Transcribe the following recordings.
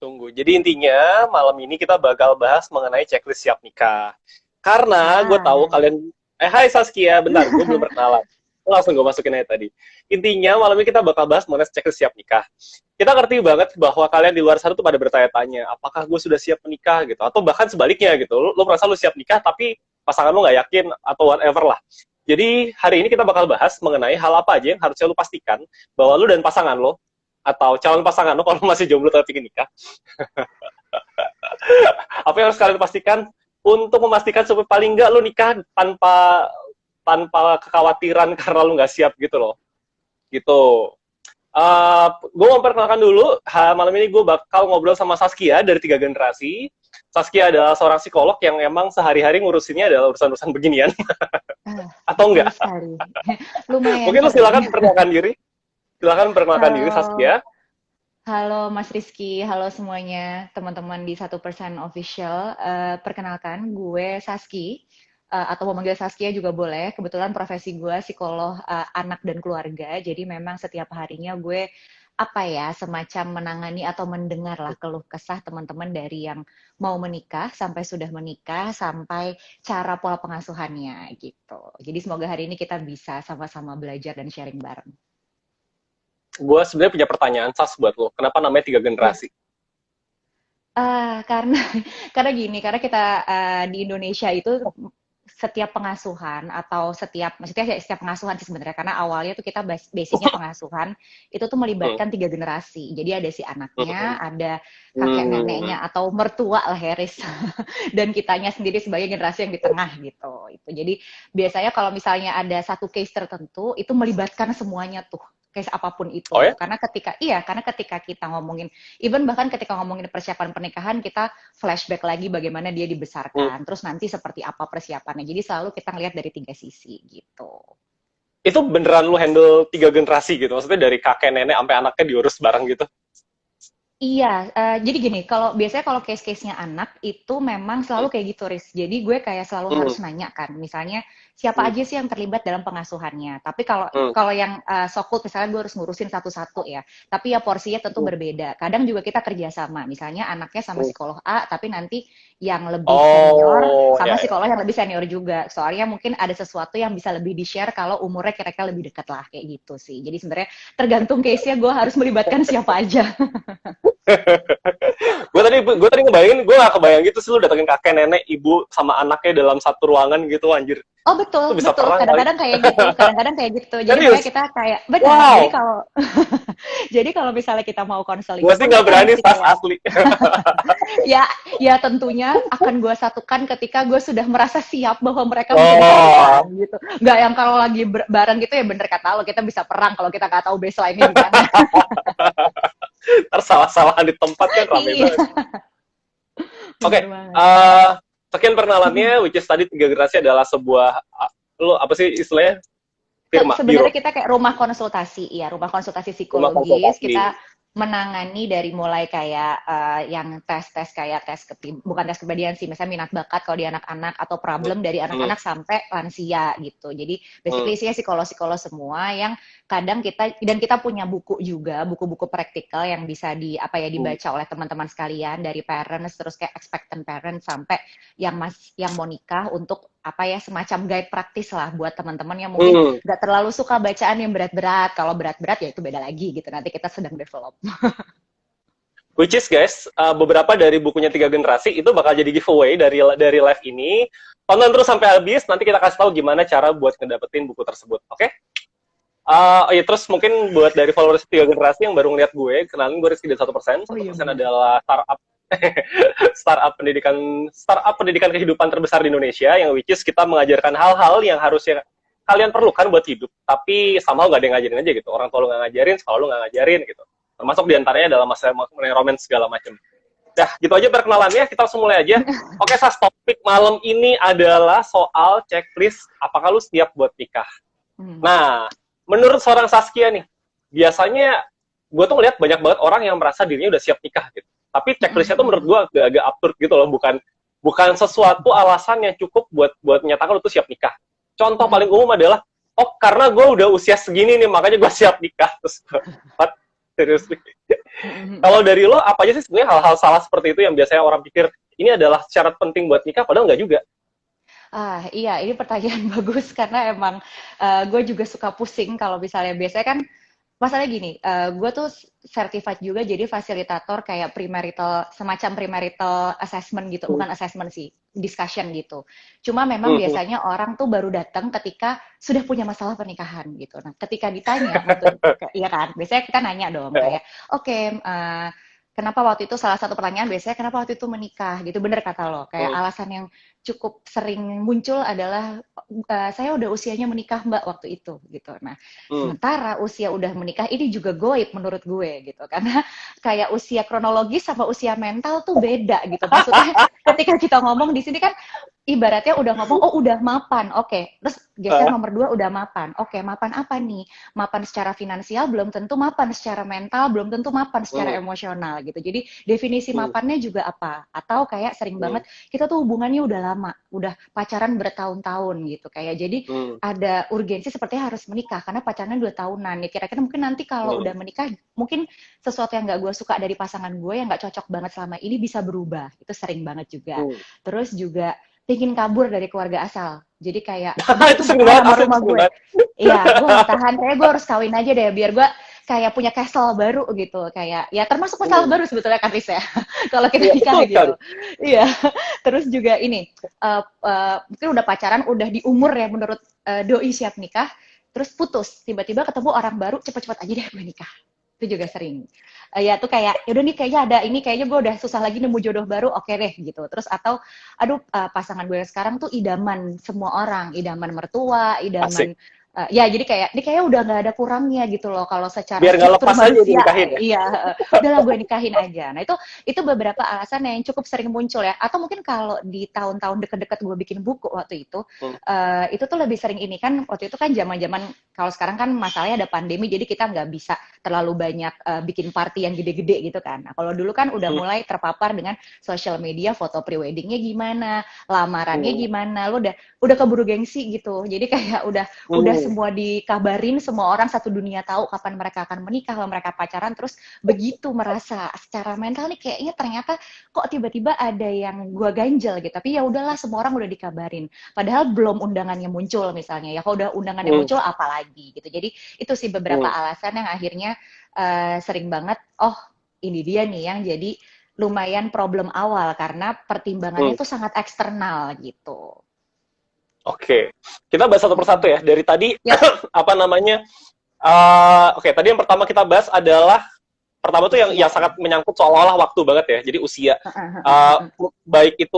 Tunggu. Jadi intinya malam ini kita bakal bahas mengenai checklist siap nikah. Karena gue tahu Ah, kalian. Hai Saskia, bentar, gue belum perkenalan. Langsung gue masukin aja tadi. Intinya malam ini kita bakal bahas mengenai checklist siap nikah. Kita ngerti banget bahwa kalian di luar sana tuh pada bertanya-tanya, apakah gue sudah siap menikah gitu, atau bahkan sebaliknya gitu. Lo merasa lo siap nikah tapi pasangan lo nggak yakin atau whatever lah. Jadi hari ini kita bakal bahas mengenai hal apa aja yang harusnya lo pastikan bahwa lo dan pasangan lo atau calon pasangan lo kalau masih jomblo tapi ingin nikah, apa yang harus kalian pastikan untuk memastikan supaya paling nggak lu nikah tanpa tanpa kekhawatiran karena lu nggak siap gitu loh, gitu. Gue mau perkenalkan dulu, malam ini gue bakal ngobrol sama Saskia dari Tiga Generasi. Saskia adalah seorang psikolog yang emang sehari-hari ngurusinnya adalah urusan-urusan beginian, ah, atau betul enggak? sekali. Lumayan Mungkin lu sering. silakan perkenalkan diri. Silakan perkenalkan diri Halo, Saskia. halo Mas Rizky, halo semuanya, teman-teman di 1% Official. Perkenalkan, gue Saski, atau mau manggil Saskia juga boleh. Kebetulan profesi gue psikolog anak dan keluarga, jadi memang setiap harinya gue apa ya semacam menangani atau mendengar lah keluh kesah teman-teman dari yang mau menikah sampai sudah menikah sampai cara pola pengasuhannya gitu. Jadi semoga hari ini kita bisa sama-sama belajar dan sharing bareng. Gue sebenarnya punya pertanyaan Sas buat lo. Kenapa namanya Tiga Iya. Generasi? Karena karena gini, karena kita di Indonesia itu setiap pengasuhan atau maksudnya setiap pengasuhan sih sebenarnya karena awalnya tuh kita basicnya pengasuhan itu tuh Hmm. melibatkan 3 generasi. Jadi ada si anaknya, Hmm. ada kakek Hmm. neneknya atau mertua lah Heris dan kitanya sendiri sebagai generasi yang di tengah gitu. Itu. Jadi biasanya kalau misalnya ada satu case tertentu itu melibatkan semuanya tuh case apapun Oh itu. ya? Karena ketika kita ngomongin even bahkan ketika ngomongin persiapan pernikahan kita flashback lagi bagaimana dia Hmm. dibesarkan, terus nanti seperti apa persiapannya. Jadi selalu kita ngelihat dari 3 sisi gitu. Itu beneran lu handle tiga generasi gitu? Maksudnya dari kakek nenek sampai anaknya diurus bareng gitu? Iya, jadi gini, kalau case-case-nya anak itu memang Hmm. selalu kayak gitu, Riz. Jadi gue kayak selalu Hmm. harus nanya kan, misalnya siapa Hmm. aja sih yang terlibat dalam pengasuhannya. Tapi kalau Hmm. kalau yang so-called misalnya gue harus ngurusin satu-satu ya. Tapi ya porsinya tentu Hmm. berbeda. Kadang juga kita kerjasama, misalnya anaknya sama Hmm. psikolog A, tapi nanti yang lebih senior Oh, ya, sama ya. psikolog yang lebih senior juga. Soalnya mungkin ada sesuatu yang bisa lebih di-share kalau umurnya kira-kira lebih dekat lah, kayak gitu sih. Jadi sebenarnya tergantung case-nya gue harus melibatkan siapa aja. Gue tadi ngebayangin, gue gak kebayang gitu sih lu datengin kakek nenek, ibu sama anaknya dalam satu ruangan gitu, anjir. Oh betul, Itu bisa betul. perang kali. Kadang-kadang kayak gitu, kadang-kadang kayak gitu. Jadi makanya Serius? kita kayak benar. Jadi Wow. kalau jadi kalau misalnya kita mau Gue konseling sih pun gak kita berani, mesti tas kayak asli. ya ya tentunya akan gue satukan ketika gue sudah merasa siap bahwa mereka menjadi pasukan Oh. gitu. Nggak yang kalau lagi bareng gitu ya bener kata lo kita bisa perang kalau kita nggak tahu baseline-nya gimana. Ntar salah-salahan di tempat kan rame Iya, banget. Oke, bener banget. sekian perkenalannya, which is tadi Tiga Generasi adalah sebuah, lo apa sih istilahnya? Firma, Sebenarnya biro, kita kayak rumah konsultasi, ya, rumah konsultasi rumah psikologis. konsultasi. Kita menangani dari mulai kayak yang tes-tes kayak bukan tes kepribadian sih, misalnya minat bakat kalau di anak-anak atau Hmm. problem dari Hmm. anak-anak sampai lansia gitu. Jadi Hmm. basically isinya psikolog-psikolog semua yang kadang kita punya buku juga, buku-buku praktikal yang bisa Hmm. dibaca oleh teman-teman sekalian dari parents terus kayak expectant parents sampai yang mau nikah untuk apa ya semacam guide praktis lah buat teman-teman yang mungkin Hmm. nggak terlalu suka bacaan yang berat-berat. Kalau berat-berat ya itu beda lagi gitu. Nanti kita sedang develop. Which is guys, beberapa dari bukunya Tiga Generasi itu bakal jadi giveaway dari live ini. Tonton terus sampai habis, nanti kita kasih tahu gimana cara buat ngedapetin buku tersebut. Oke? Oh iya, terus mungkin buat dari followers Tiga Generasi yang baru ngeliat gue, kenalin gue Rizky dari 1%. Oh Satu iya persen benar. adalah startup startup pendidikan kehidupan terbesar di Indonesia, yang which is kita mengajarkan hal-hal yang harusnya kalian perlukan buat hidup, tapi somehow gak ada yang ngajarin aja gitu. Orang tua lu gak ngajarin, sekolah lu gak ngajarin gitu. Termasuk diantaranya adalah masalah mengenai romance segala macam. Dah, gitu aja perkenalannya, kita langsung mulai aja. Oke, Sas, topik malam ini adalah soal checklist apakah lu siap buat nikah. Hmm. Nah, menurut seorang Saskia nih, biasanya gue tuh ngeliat banyak banget orang yang merasa dirinya udah siap nikah gitu. Tapi checklistnya tuh menurut gue agak-agak absurd gitu loh, bukan bukan sesuatu alasan yang cukup buat menyatakan lu tuh siap nikah. Contoh paling umum adalah, oh karena gue udah usia segini nih, makanya gue siap nikah. Terus, what? Seriously. Mm-mm. Kalau dari lo, apa aja sih sebenarnya hal-hal salah seperti itu yang biasanya orang pikir ini adalah syarat penting buat nikah, padahal nggak juga. Iya, ini pertanyaan bagus karena emang gue juga suka pusing kalau misalnya biasanya kan masalahnya gini, gue tuh certified juga jadi fasilitator kayak premarital, semacam premarital assessment gitu, Hmm. bukan assessment sih, discussion gitu. Cuma memang Hmm. biasanya orang tuh baru datang ketika sudah punya masalah pernikahan gitu. Nah, ketika ditanya untuk, iya kan, biasanya kita nanya dong kayak, oke, kenapa waktu itu salah satu pertanyaan biasanya kenapa waktu itu menikah gitu, bener kata lo, kayak Hmm. alasan yang cukup sering muncul adalah saya udah usianya menikah mbak waktu itu gitu. Nah, Hmm. sementara usia udah menikah ini juga goib menurut gue gitu. Karena kayak usia kronologis sama usia mental tuh beda gitu. Maksudnya ketika kita ngomong di sini kan ibaratnya udah ngomong, oh udah mapan, oke. Terus geser Ah. nomor dua udah mapan. Oke, mapan apa nih? Mapan secara finansial belum tentu mapan secara mental, belum tentu mapan secara Hmm. emosional gitu. Jadi definisi Hmm. mapannya juga apa? Atau kayak sering Hmm. banget kita tuh hubungannya udah lama, udah pacaran bertahun-tahun gitu. Kayak jadi Hmm. ada urgensi sepertinya harus menikah karena pacarannya 2 tahunan. Ya kira-kira mungkin nanti kalau Hmm. udah menikah, mungkin sesuatu yang nggak gue suka dari pasangan gue yang nggak cocok banget selama ini bisa berubah. Itu sering banget juga. Hmm. Terus juga pingin kabur dari keluarga asal. Jadi kayak, udah Itu itu sering bertahan banget, sama asli itu rumah sering gue. banget. Iya, gue nggak tahan. Kayak gue harus kawin aja deh, biar gue kayak punya castle baru gitu. Kayak, ya termasuk masalah Hmm. baru sebetulnya kan, Riz ya. Kalau kita Iya, nikah betul sekali. gitu. Iya. Terus juga ini, mungkin udah pacaran, udah di umur ya menurut doi siap nikah. Terus putus, tiba-tiba ketemu orang baru, cepet-cepet aja deh gue nikah. Itu juga sering. Ya tuh kayak, yaudah nih kayaknya ada ini, kayaknya gue udah susah lagi nemu jodoh baru, oke deh gitu. Terus atau, aduh pasangan gue yang sekarang tuh idaman semua orang, idaman mertua, Asik. idaman ya jadi kayak ini kayaknya udah nggak ada kurangnya gitu loh kalau secara Biar nggak struktur lepas aja manusia. dinikahin ya. Iya, udahlah gue nikahin aja. Nah itu beberapa alasan yang cukup sering muncul ya. Atau mungkin kalau di tahun-tahun deket-deket gue bikin buku waktu Hmm. itu tuh lebih sering ini kan waktu itu kan zaman-zaman, kalau sekarang kan masalahnya ada pandemi jadi kita nggak bisa terlalu banyak bikin party yang gede-gede gitu kan. Nah kalau dulu kan udah Hmm. mulai terpapar dengan social media, foto pre-weddingnya gimana, lamarannya Hmm. gimana, lo udah keburu gengsi gitu. Jadi kayak udah Hmm. semua dikabarin, semua orang satu dunia tahu kapan mereka akan menikah, kalau mereka pacaran, terus begitu merasa secara mental nih kayaknya ternyata kok tiba-tiba ada yang gua ganjel gitu. Tapi ya udahlah, semua orang udah dikabarin. Padahal belum undangannya muncul misalnya. Ya kalau udah undangannya Hmm. muncul apalagi gitu. Jadi itu sih beberapa Hmm. alasan yang akhirnya sering banget, oh ini dia nih yang jadi lumayan problem awal karena pertimbangannya Hmm. itu sangat eksternal gitu. Oke, kita bahas satu persatu ya. Dari tadi Yap. apa namanya? Oke, tadi yang pertama kita bahas adalah pertama tuh yang Usia. sangat menyangkut seolah-olah waktu banget ya. Jadi usia, baik itu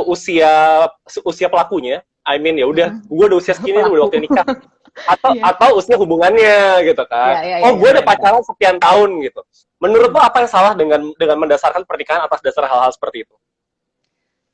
usia pelakunya, I mean ya udah, gue udah usia segini, udah Pelaku. waktu nikah, atau Iya. usia hubungannya gitu Ya, kan. ya, ya, Oh, ya, gue udah benar-benar. pacaran sekian tahun gitu. Menurut lo apa yang salah dengan mendasarkan pernikahan atas dasar hal-hal seperti itu?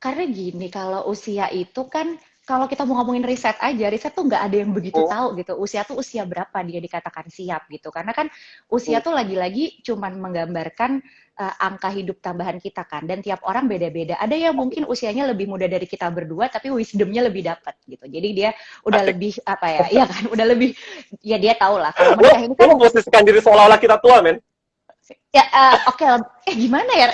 Karena gini, kalau usia itu kan, kalau kita mau ngomongin riset aja, riset tuh nggak ada yang begitu Hmm. tahu gitu. Usia tuh usia berapa dia dikatakan siap gitu. Karena kan Hmm. usia tuh lagi-lagi cuman menggambarkan angka hidup tambahan kita kan. Dan tiap orang beda-beda. Ada yang mungkin usianya lebih muda dari kita berdua, tapi wisdomnya lebih dapat gitu. Jadi dia udah Asik. lebih apa ya? Iya kan, udah lebih, ya dia tahu lah. Kalau Lo, menikah ini lo kan memposisikan diri seolah-olah kita tua, men. ya oke, gimana ya?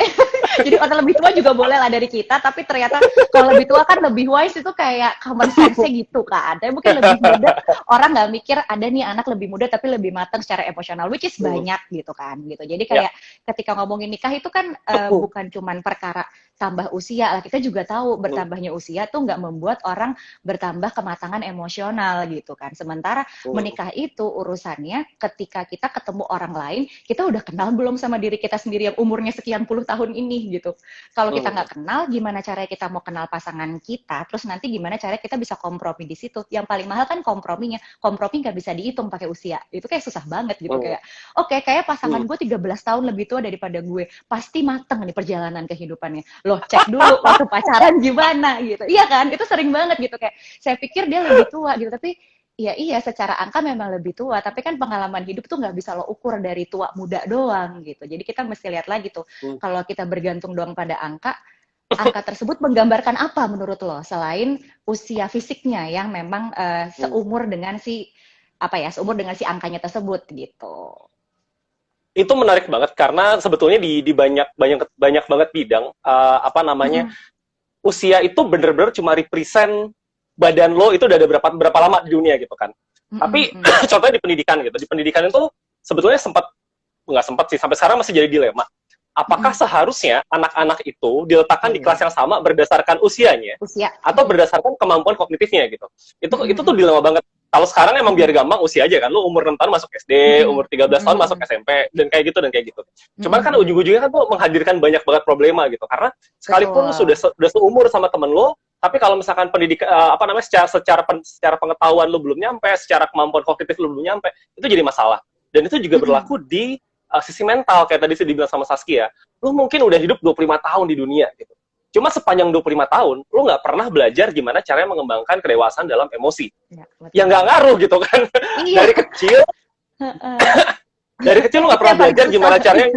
Jadi orang lebih tua juga boleh lah dari kita, tapi ternyata kalau lebih tua kan lebih wise itu kayak common sense-nya gitu kan. Tapi mungkin lebih muda, orang nggak mikir ada nih anak lebih muda tapi lebih matang secara emosional, which is Hmm. banyak gitu kan. Gitu. Jadi Ya. kayak ketika ngomongin nikah itu kan bukan cuman perkara tambah usia lah. Kita juga tahu Hmm. bertambahnya usia tuh nggak membuat orang bertambah kematangan emosional gitu kan. Sementara Hmm. menikah itu urusannya ketika kita ketemu orang lain, kita udah kenal belum sama diri kita sendiri yang umurnya sekian puluh tahun ini gitu. Kalau kita Hmm. nggak kenal, gimana caranya kita mau kenal pasangan kita? Terus nanti gimana caranya kita bisa kompromi di situ? Yang paling mahal kan komprominya. Kompromi nggak bisa dihitung pakai usia. Itu kayak susah banget gitu. Hmm. Kayak, oke, kayak pasangan Hmm. gue 13 tahun lebih tua daripada gue. Pasti mateng nih perjalanan kehidupannya. Loh, cek dulu waktu pacaran gimana gitu. Iya kan? Itu sering banget gitu. Kayak, saya pikir dia lebih tua gitu. Tapi iya, secara angka memang lebih tua, tapi kan pengalaman hidup tuh nggak bisa lo ukur dari tua muda doang gitu. Jadi kita mesti lihat lagi tuh, Hmm. kalau kita bergantung doang pada angka, angka tersebut menggambarkan apa menurut lo? Selain usia fisiknya yang memang Hmm. seumur dengan si apa ya, seumur dengan si angkanya tersebut gitu. Itu menarik banget karena sebetulnya di banyak banyak banyak banget bidang apa namanya, Mm-mm. usia itu bener-bener cuma represent badan lo itu udah ada berapa berapa lama di dunia gitu kan. Mm-mm. Tapi Mm-mm. contohnya di pendidikan gitu, di pendidikan itu sebetulnya sempat, nggak sempat sih, sampai sekarang masih jadi dilema. Apakah Mm-mm. seharusnya anak-anak itu diletakkan Oh di kelas iya, yang sama berdasarkan usianya usia. atau berdasarkan kemampuan kognitifnya gitu? Itu tuh Mm-mm. dilema banget. Kalau sekarang emang biar Mm-mm. gampang usia aja kan, lu umur 6 tahun masuk SD, Mm-mm. umur 13 tahun masuk Mm-mm. SMP, dan kayak gitu. Cuman kan Mm-mm. ujung-ujungnya kan tuh menghadirkan banyak banget problema gitu. Karena sekalipun lu Betul. sudah seumur sama temen lu, tapi kalau misalkan pendidikan apa namanya, secara pengetahuan lu belum nyampe, secara kemampuan kognitif lu belum nyampe, itu jadi masalah. Dan itu juga Mm-mm. berlaku di sisi mental, kayak tadi sih dibilang sama Saskia. Lu mungkin udah hidup 25 tahun di dunia gitu. Cuma sepanjang 25 tahun, lu nggak pernah belajar gimana caranya mengembangkan kedewasaan dalam emosi. Ya, Ya nggak betul. ngaruh gitu kan. Iya. Dari kecil, Heeh. dari kecil lu nggak Itu pernah yang paling belajar susah. gimana caranya.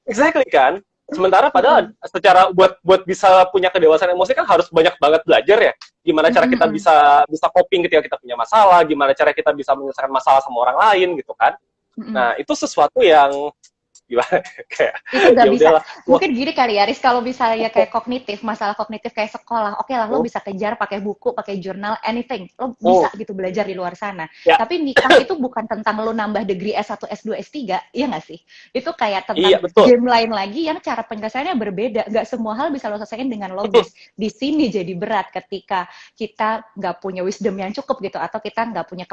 Exactly kan. Sementara padahal Heeh. secara buat bisa punya kedewasaan emosi kan harus banyak banget belajar ya. Gimana cara kita Mm-mm. bisa bisa coping ketika kita punya masalah, gimana cara kita bisa menyelesaikan masalah sama orang lain gitu kan. Mm-mm. Nah, itu sesuatu yang gimana, kayak Itu nggak ya bisa. udahlah. Wah, Mungkin gini kali ya, Riz, kalau misalnya kayak kognitif, masalah kognitif kayak sekolah, oke lah, lo oh, bisa kejar pakai buku, pakai jurnal, anything. Lo bisa oh, gitu belajar di luar sana. ya, Tapi nikah itu bukan tentang lo nambah degree S1, S2, S3, iya nggak sih? Itu kayak iya tentang betul. game lain lagi yang cara penyelesaiannya berbeda. Nggak semua hal bisa lo selesaikan dengan logis. Di sini jadi berat ketika kita nggak punya wisdom yang cukup gitu, atau kita nggak punya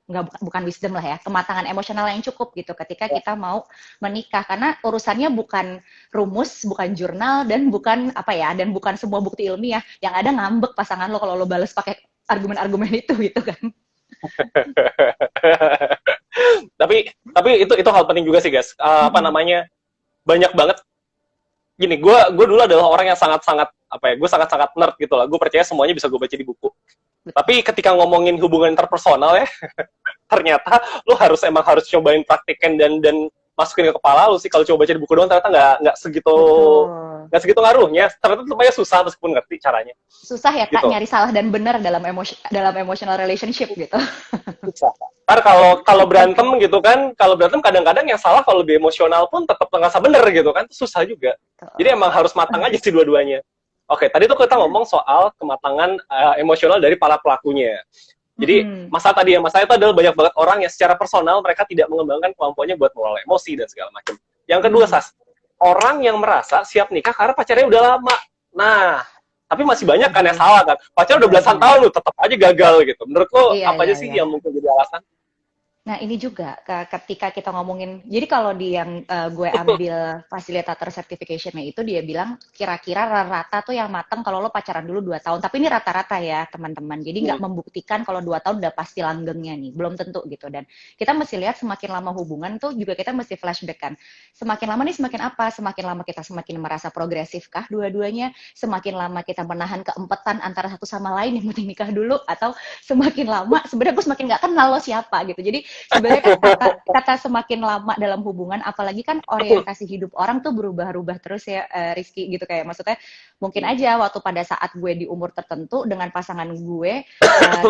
nggak, bukan wisdom lah ya, kematangan emosional yang cukup gitu ketika kita mau menikah, karena urusannya bukan rumus, bukan jurnal, dan bukan apa ya, dan bukan semua bukti ilmiah. Yang ada ngambek pasangan lo kalau lo bales pakai argumen-argumen itu gitu kan. tapi itu hal penting juga sih guys. Apa Mm-mm. namanya, banyak banget gini, gue dulu adalah orang yang sangat-sangat apa ya, gue sangat-sangat nerd gitu lah, gue percaya semuanya bisa gue baca di buku. Betul. Tapi ketika ngomongin hubungan interpersonal ya, ternyata lu emang harus cobain praktiken dan masukin ke kepala lu sih. Kalau coba baca di buku doang ternyata nggak segitu, Betul. nggak segitu ngaruhnya. Ternyata lumayan susah meskipun ngerti caranya Susah ya Kak gitu. nyari salah dan benar dalam emotional relationship gitu. Susah. Ntar kalau kalau berantem gitu kan, kalau berantem kadang-kadang yang salah kalau lebih emosional pun tetap ngerasa bener gitu kan, itu susah juga. Jadi emang harus matang aja sih dua-duanya. Oke, tadi tuh kita ngomong soal kematangan emosional dari para pelakunya. Jadi Mm-mm. masalah itu adalah banyak banget orang yang secara personal mereka tidak mengembangkan kemampuannya buat mengelola emosi dan segala macam. Yang kedua, Mm-mm. Sas, orang yang merasa siap nikah karena pacarnya udah lama. Nah, tapi masih banyak kan yang Aduh, salah kan. Pacar udah belasan benar-benar. tahun lu tetap aja gagal gitu. Menurut lo Iya, apa iya, aja sih iya. yang mungkin jadi alasan? Nah, ini juga ketika kita ngomongin, jadi kalau di yang gue ambil fasilitator certification-nya itu, dia bilang kira-kira rata-rata tuh yang mateng kalau lo pacaran dulu 2 tahun. Tapi ini rata-rata ya, teman-teman. Jadi nggak membuktikan kalau 2 tahun udah pasti langgengnya nih. Belum tentu gitu. Dan kita mesti lihat semakin lama hubungan tuh juga kita mesti flashback kan. Semakin lama nih semakin apa? Semakin lama kita semakin merasa progresif kah dua-duanya? Semakin lama kita menahan keempetan antara satu sama lain yang penting nikah dulu? Atau semakin lama sebenarnya gue semakin nggak kenal lo siapa gitu. Jadi sebenarnya kan kata semakin lama dalam hubungan, apalagi kan orientasi hidup orang tuh berubah-ubah terus ya, Rizky gitu, kayak maksudnya mungkin aja waktu pada saat gue di umur tertentu dengan pasangan gue,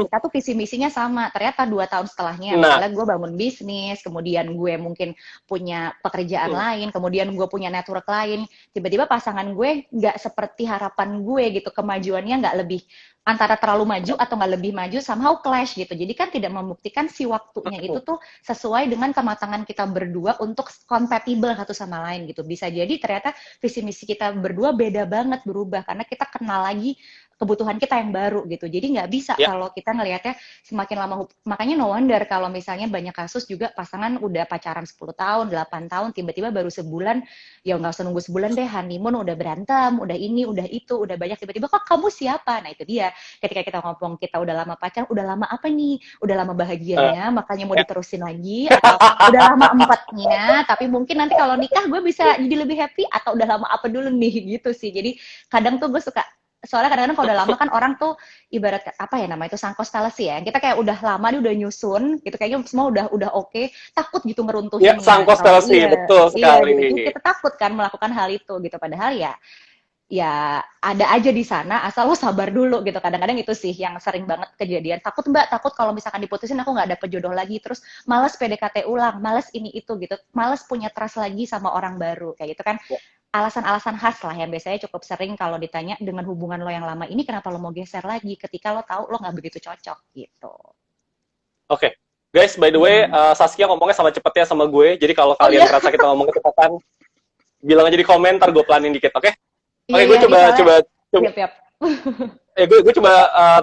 kita tuh visi misinya sama, ternyata 2 tahun setelahnya Nah, misalnya gue bangun bisnis, kemudian gue mungkin punya pekerjaan lain, kemudian gue punya network lain, tiba-tiba pasangan gue nggak seperti harapan gue gitu, kemajuannya nggak lebih, antara terlalu maju atau nggak lebih maju, somehow clash gitu. Jadi kan tidak membuktikan si waktunya itu tuh sesuai dengan kematangan kita berdua untuk kompatibel satu sama lain gitu. Bisa jadi ternyata visi misi kita berdua beda banget, berubah karena kita kenal lagi kebutuhan kita yang baru gitu. Jadi nggak bisa ya, kalau kita ngelihatnya semakin lama, makanya no wonder kalau misalnya banyak kasus juga pasangan udah pacaran 10 tahun, 8 tahun, tiba-tiba baru sebulan, ya nggak usah nunggu sebulan deh, honeymoon udah berantem, udah ini, udah itu, udah banyak, tiba-tiba kok kamu siapa? Nah itu dia, ketika kita ngomong kita udah lama pacaran, udah lama apa nih? Udah lama uh, bahagianya, makanya mau ya. diterusin lagi, atau udah lama empatnya, tapi mungkin nanti kalau nikah gue bisa jadi lebih happy, atau udah lama apa dulu nih gitu sih. Jadi kadang tuh gue suka, soalnya kadang-kadang kalau udah lama kan orang tuh ibarat apa ya namanya itu, sangkos fallacy ya, kita kayak udah lama dia udah nyusun gitu, kayaknya semua udah oke, takut gitu Ya, ngeruntuhinnya sang kalau konstelasi, iya betul iya gitu, jadi sekali. kita takut kan melakukan hal itu gitu, padahal ya ya ada aja di sana, asal lo sabar dulu gitu. Kadang-kadang itu sih yang sering banget kejadian. Takut Mbak, takut kalau misalkan diputusin aku nggak dapet jodoh lagi, terus males PDKT ulang, males ini itu gitu, males punya trust lagi sama orang baru kayak gitu kan. Ya. Alasan-alasan khas lah yang biasanya cukup sering kalau ditanya dengan hubungan lo yang lama ini kenapa lo mau geser lagi ketika lo tahu lo nggak begitu cocok gitu. Oke. Guys, by the way, Hmm. Saskia ngomongnya sama cepetnya sama gue. Jadi kalau Oh kalian iya, ngerasa kita ngomong kecepatan, bilang aja di komentar, gue pelanin dikit, oke? iya Oke, gue iya nih coba soalnya, coba coba siap siap. gue coba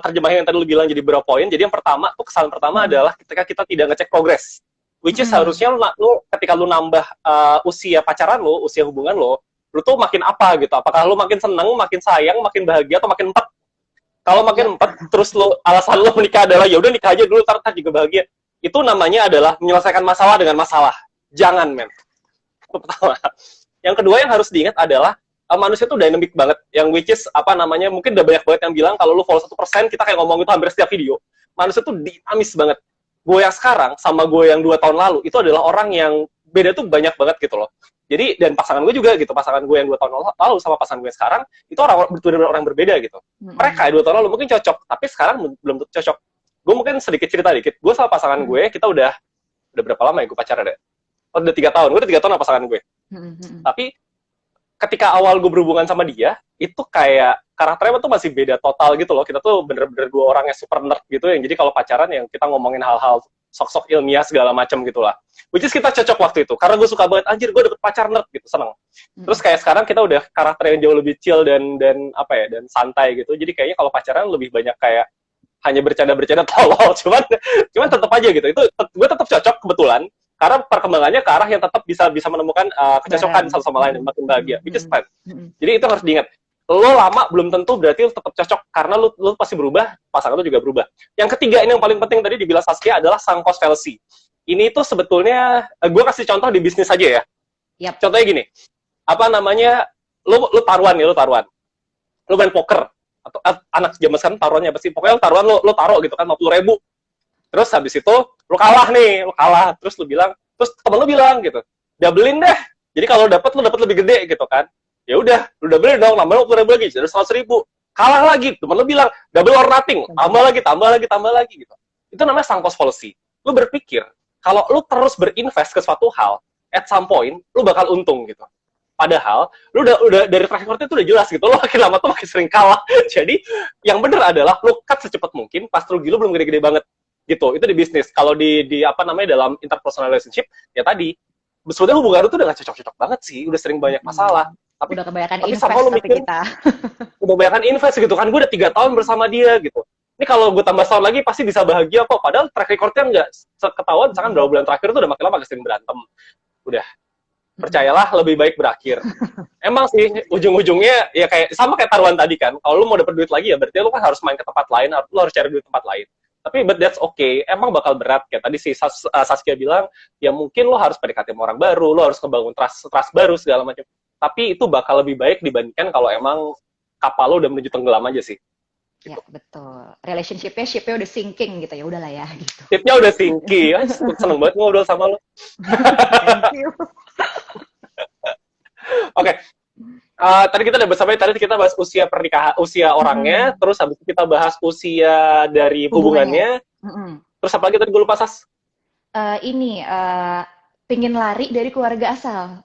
terjemahin yang tadi lu bilang jadi beberapa poin. Jadi yang pertama tuh kesalahan pertama Mm-mm. adalah ketika kita tidak ngecek progres. Which is Mm-mm. harusnya lu ketika lu nambah usia pacaran lu, usia hubungan lu tuh makin apa gitu. Apakah lu makin seneng, makin sayang, makin bahagia atau makin empat? Kalau makin Yap. empat terus lu alasan lu menikah adalah ya udah nikah aja dulu ntar juga bahagia. Itu namanya adalah menyelesaikan masalah dengan masalah. Jangan, men. Itu pertama. Yang kedua yang harus diingat adalah manusia tuh dynamic banget. Yang which is apa namanya, mungkin udah banyak banget yang bilang kalau lu follow 1%, kita kayak ngomong itu hampir setiap video. Manusia tuh dinamis banget. Gue yang sekarang sama gue yang 2 tahun lalu itu adalah orang yang beda tuh banyak banget gitu loh. Jadi dan pasangan gue juga gitu, pasangan gue yang 2 tahun lalu sama pasangan gue sekarang itu orang benar-benar orang berbeda gitu. Mereka Mm-mm. 2 tahun lalu mungkin cocok, tapi sekarang belum cocok. Gue mungkin sedikit cerita dikit. Gue sama pasangan Mm-mm. gue, kita udah berapa lama ya gue pacaran ada? Oh, udah 3 tahun. Gue udah 3 tahun sama pasangan gue. Mm-mm. Tapi ketika awal gue berhubungan sama dia, itu kayak karakternya tuh masih beda total gitu loh. Kita tuh bener-bener dua orang yang super nerd gitu, yang jadi kalau pacaran yang kita ngomongin hal-hal sok-sok ilmiah segala macam gitulah. Which is kita cocok waktu itu, karena gue suka banget, anjir gue dapet pacar nerd gitu, seneng. Terus Mm-mm. kayak sekarang kita udah karakter yang jauh lebih chill dan apa ya, dan santai gitu. Jadi kayaknya kalau pacaran lebih banyak kayak hanya bercanda-bercanda tolol, cuman tetap aja gitu. Itu gue tetap cocok kebetulan karena perkembangannya ke arah yang tetap bisa bisa menemukan kecocokan Bareng. satu sama lain dan makin bahagia, which is Mm-mm. fine. Mm-mm. Jadi itu harus diingat. Lo lama belum tentu berarti lo tetap cocok karena lo pasti berubah, pasangan lo juga berubah. Yang ketiga ini yang paling penting tadi dibilang Saskia adalah sunk cost fallacy. Ini tuh sebetulnya gue kasih contoh di bisnis aja ya. Yap. Contohnya gini, apa namanya? Lo taruhan nih, lo taruhan. Lo main poker atau anak zaman sekarang taruhannya apa sih? Pokoknya lo taruhan lo taruh gitu kan 50.000. Terus habis itu lo kalah nih, lo kalah. Terus lo bilang, terus temen lo bilang gitu, doublein deh. Jadi kalau lo dapat lebih gede gitu kan. Ya udah, lo doublein dong, nambah lo 50.000 lagi, jadi 100.000. Kalah lagi, temen lo bilang double or nothing, tambah lagi gitu. Itu namanya sunk cost fallacy. Lo berpikir kalau lo terus berinvest ke suatu hal, at some point lo bakal untung gitu. Padahal lu udah dari track record itu udah jelas gitu, lo makin lama tuh makin sering kalah. Jadi yang bener adalah lo cut secepat mungkin pas rugi lo belum gede-gede banget gitu. Itu di bisnis. Kalau di apa namanya dalam interpersonal relationship ya tadi sebetulnya hubungan lu tuh udah gak cocok-cocok banget sih, udah sering banyak masalah. Tapi Udah kebanyakan tapi somehow invest lu tapi mikir kita. udah banyak invest gitu kan, gue udah 3 tahun bersama dia gitu. Ini kalau gue tambah setahun lagi pasti bisa bahagia kok. Padahal track recordnya nggak ketahuan. Misalkan berapa bulan terakhir tuh udah makin lama makin sering berantem. Udah, percayalah lebih baik berakhir. Emang sih ujung-ujungnya ya kayak sama kayak taruhan tadi kan. Kalau lu mau dapet duit lagi ya berarti lu kan harus main ke tempat lain, lu harus cari duit tempat lain. Tapi but that's okay. Emang bakal berat kayak tadi si Saskia bilang, ya mungkin lu harus PDKT sama orang baru, lu harus ngebangun trust baru segala macam. Tapi itu bakal lebih baik dibandingkan kalau emang kapal lu udah menuju tenggelam aja sih. Ya, Gitu. betul. Relationship-nya, ship-nya udah sinking gitu ya, udahlah ya gitu. Tipnya udah singki, ya, seneng banget ngobrol sama lu. Thank you. Oke, tadi kita udah sampai tadi kita bahas usia pernikahan, usia orangnya, terus habis itu kita bahas usia dari Hubungannya. hubungannya, terus apa lagi tadi gue lupa Sas? Ini pingin lari dari keluarga asal.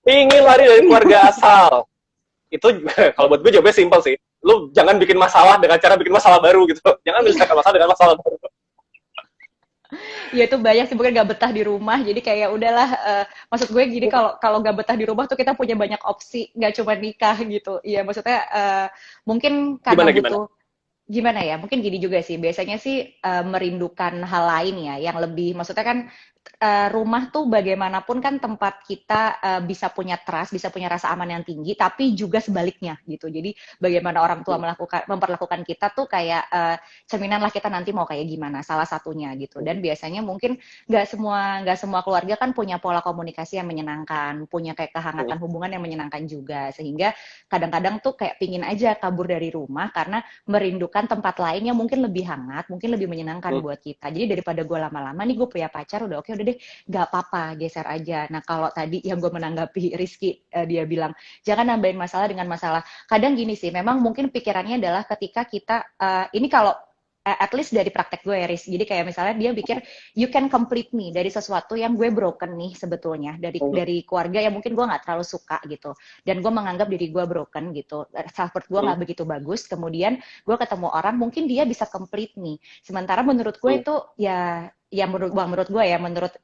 Ingin lari dari keluarga asal. Itu kalau buat gue jawabnya simpel sih. Lu jangan bikin masalah dengan cara bikin masalah baru gitu. Jangan menyelesaikan masalah dengan masalah baru. Ya itu banyak sih mungkin gak betah di rumah. Jadi kayak udahlah. Maksud gue gini kalau gak betah di rumah tuh kita punya banyak opsi, gak cuma nikah gitu. Iya maksudnya mungkin karena Gimana? butuh gimana ya? Mungkin gini juga sih. Biasanya sih merindukan hal lain ya, yang lebih maksudnya kan rumah tuh bagaimanapun kan tempat kita bisa punya trust, bisa punya rasa aman yang tinggi, tapi juga sebaliknya gitu. Jadi bagaimana orang tua memperlakukan kita tuh kayak cerminan lah kita nanti mau kayak gimana. Salah satunya gitu. Dan biasanya mungkin nggak semua keluarga kan punya pola komunikasi yang menyenangkan, punya kayak kehangatan hubungan yang menyenangkan juga. Sehingga kadang-kadang tuh kayak pingin aja kabur dari rumah karena merindukan tempat lain yang mungkin lebih hangat, mungkin lebih menyenangkan buat kita. Jadi daripada gue lama-lama nih gue punya pacar udah oke oke udah deh, nggak apa-apa, geser aja. Nah kalau tadi yang gue menanggapi Rizky, dia bilang jangan nambahin masalah dengan masalah. Kadang gini sih, memang mungkin pikirannya adalah ketika kita ini kalau at least dari praktek gue ya, Riz. Jadi kayak misalnya dia pikir you can complete me dari sesuatu yang gue broken nih sebetulnya dari keluarga yang mungkin gue nggak terlalu suka gitu. Dan gue menganggap diri gue broken gitu. Self worth gue nggak begitu bagus. Kemudian gue ketemu orang mungkin dia bisa complete me. Sementara menurut gue itu ya menurut gue ya, menurut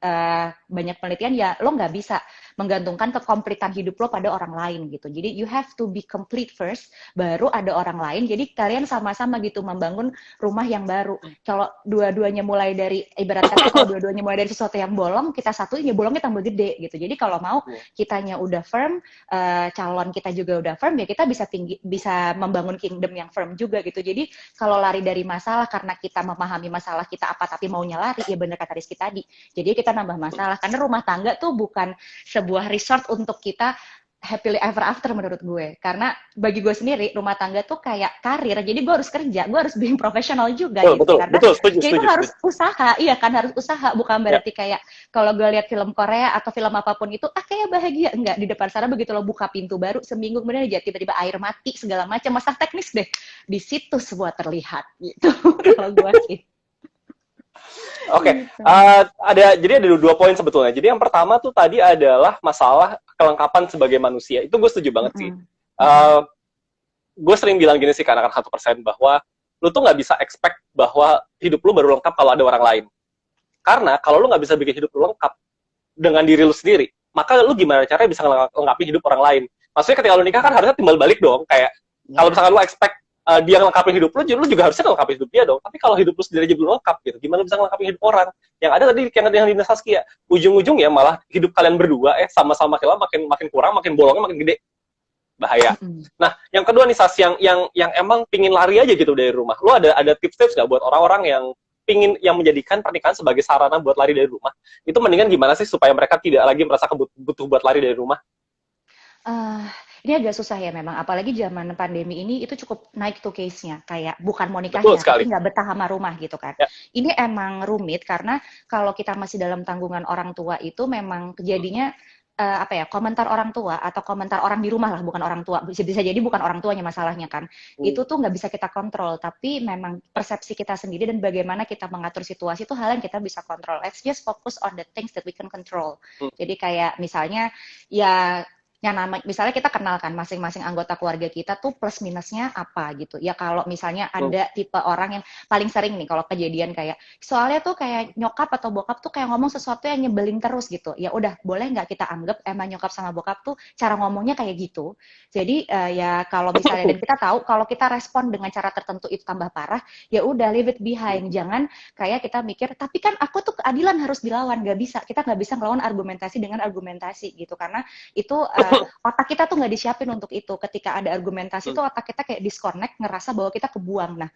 banyak penelitian ya lo nggak bisa menggantungkan kekomplitan hidup lo pada orang lain gitu. Jadi you have to be complete first, baru ada orang lain. Jadi kalian sama-sama gitu membangun rumah yang baru. Kalau dua-duanya mulai dari ibarat kata kalau dua-duanya mulai dari sesuatu yang bolong, kita satuin ya bolongnya tambah gede gitu. Jadi kalau mau kitanya udah firm, calon kita juga udah firm, ya kita bisa membangun kingdom yang firm juga gitu. Jadi kalau lari dari masalah karena kita memahami masalah kita apa tapi maunya lari, ya bener kata Rizky tadi. Jadi kita nambah masalah karena rumah tangga tuh bukan sebuah resort untuk kita happily ever after menurut gue. Karena bagi gue sendiri rumah tangga tuh kayak karir. Jadi gue harus kerja, gue harus being professional juga gitu. Karena setuju, ya itu harus usaha, iya kan harus usaha. Bukan berarti kayak kalau gue lihat film Korea atau film apapun itu, kayak bahagia. Enggak, di depan sana begitu lo buka pintu baru, seminggu kemudian aja tiba-tiba air mati, segala macam. Masalah teknis deh. Di situ semua terlihat gitu. Kalau gue sih. Oke, jadi ada dua poin sebetulnya. Jadi yang pertama tuh tadi adalah masalah kelengkapan sebagai manusia. Itu gue setuju banget sih. Gue sering bilang gini sih ke anak-anak 1% bahwa lu tuh nggak bisa expect bahwa hidup lu baru lengkap kalau ada orang lain. Karena kalau lu nggak bisa bikin hidup lu lengkap dengan diri lu sendiri, maka lu gimana caranya bisa ngelengkapi hidup orang lain? Maksudnya ketika lu nikah kan harusnya timbal balik dong. Kayak kalau misalkan lu expect dia ngelengkapi hidup lu juga harusnya ngelengkapi hidup dia dong. Tapi kalau hidup lu sendiri aja belum lengkap gitu, gimana bisa ngelengkapi hidup orang? Yang ada tadi yang di Saskia, ujung-ujung ya malah hidup kalian berdua sama-sama makin kurang, makin bolongnya makin gede. Bahaya. Nah, yang kedua nih Sas, yang emang pingin lari aja gitu dari rumah. Lu ada tips-tips nggak buat orang-orang yang menjadikan pernikahan sebagai sarana buat lari dari rumah? Itu mendingan gimana sih supaya mereka tidak lagi merasa butuh buat lari dari rumah? Ini agak susah ya memang, apalagi zaman pandemi ini itu cukup naik tuh case-nya, kayak bukan mau nikahnya, tapi nggak betah sama rumah gitu kan. Ya. Ini emang rumit karena kalau kita masih dalam tanggungan orang tua itu memang kejadiannya komentar orang tua atau komentar orang di rumah lah, bukan orang tua, bisa jadi bukan orang tuanya masalahnya kan. Itu tuh nggak bisa kita kontrol, tapi memang persepsi kita sendiri dan bagaimana kita mengatur situasi itu hal yang kita bisa kontrol. Let's just focus on the things that we can control. Jadi kayak misalnya ya misalnya kita kenalkan masing-masing anggota keluarga kita tuh plus minusnya apa gitu. Ya kalau misalnya ada tipe orang yang paling sering nih kalau kejadian kayak soalnya tuh kayak nyokap atau bokap tuh kayak ngomong sesuatu yang nyebelin terus gitu. Ya udah, boleh nggak kita anggap emang nyokap sama bokap tuh cara ngomongnya kayak gitu. Jadi ya kalau misalnya dan kita tahu kalau kita respon dengan cara tertentu itu tambah parah, ya udah leave it behind. Jangan kayak kita mikir tapi kan aku tuh keadilan harus dilawan, nggak bisa. Kita nggak bisa ngelawan argumentasi dengan argumentasi gitu karena itu otak kita tuh nggak disiapin untuk itu. Ketika ada argumentasi tuh otak kita kayak disconnect, ngerasa bahwa kita kebuang. Nah,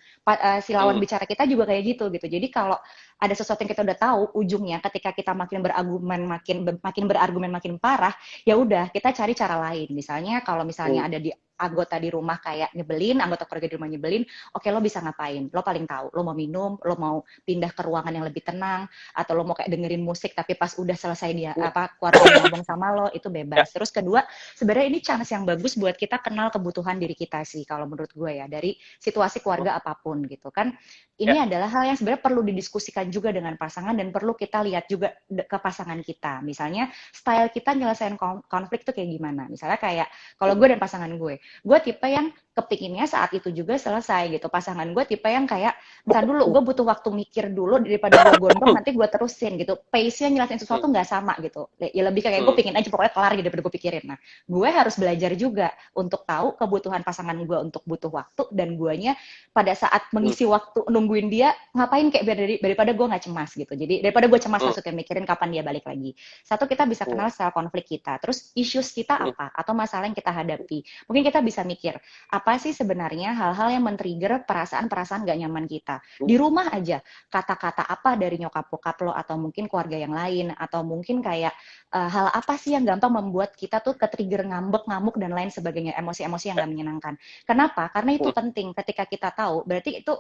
si lawan bicara kita juga kayak gitu. Jadi kalau ada sesuatu yang kita udah tahu ujungnya, ketika kita makin berargumen makin parah, ya udah kita cari cara lain. Misalnya kalau misalnya ada di anggota di rumah kayak nyebelin, anggota keluarga di rumah nyebelin, oke, lo bisa ngapain? Lo paling tahu, lo mau minum, lo mau pindah ke ruangan yang lebih tenang, atau lo mau kayak dengerin musik tapi pas udah selesai dia keluarga ngomong sama lo, itu bebas. Terus kedua, sebenarnya ini chance yang bagus buat kita kenal kebutuhan diri kita sih kalau menurut gue ya, dari situasi keluarga apapun gitu kan. Ini adalah hal yang sebenarnya perlu didiskusikan juga dengan pasangan dan perlu kita lihat juga ke pasangan kita. Misalnya style kita nyelesain konflik tuh kayak gimana. Misalnya kayak kalau gue dan pasangan gue tipe yang kepinginnya saat itu juga selesai gitu. Pasangan gue tipe yang kayak bentar dulu, gue butuh waktu mikir dulu daripada gue gondong nanti gue terusin gitu. Pace-nya nyelesain sesuatu nggak sama gitu. Ya lebih kayak gue pingin aja pokoknya kelar gitu daripada gue pikirin. Nah, gue harus belajar juga untuk tahu kebutuhan pasangan gue untuk butuh waktu, dan guanya pada saat mengisi waktu nungguin dia ngapain kayak daripada gue nggak cemas gitu. Jadi daripada gue cemas maksudnya mikirin kapan dia balik lagi. Satu, kita bisa kenal style konflik kita. Terus issues kita apa atau masalah yang kita hadapi. Mungkin kita bisa mikir apa sih sebenarnya hal-hal yang men-trigger perasaan-perasaan gak nyaman kita. Di rumah aja, kata-kata apa dari nyokap bokap lo atau mungkin keluarga yang lain, atau mungkin kayak hal apa sih yang gampang membuat kita tuh ke-trigger ngambek, ngamuk dan lain sebagainya, emosi-emosi yang gak menyenangkan. Kenapa? Karena itu penting. Ketika kita tahu, berarti itu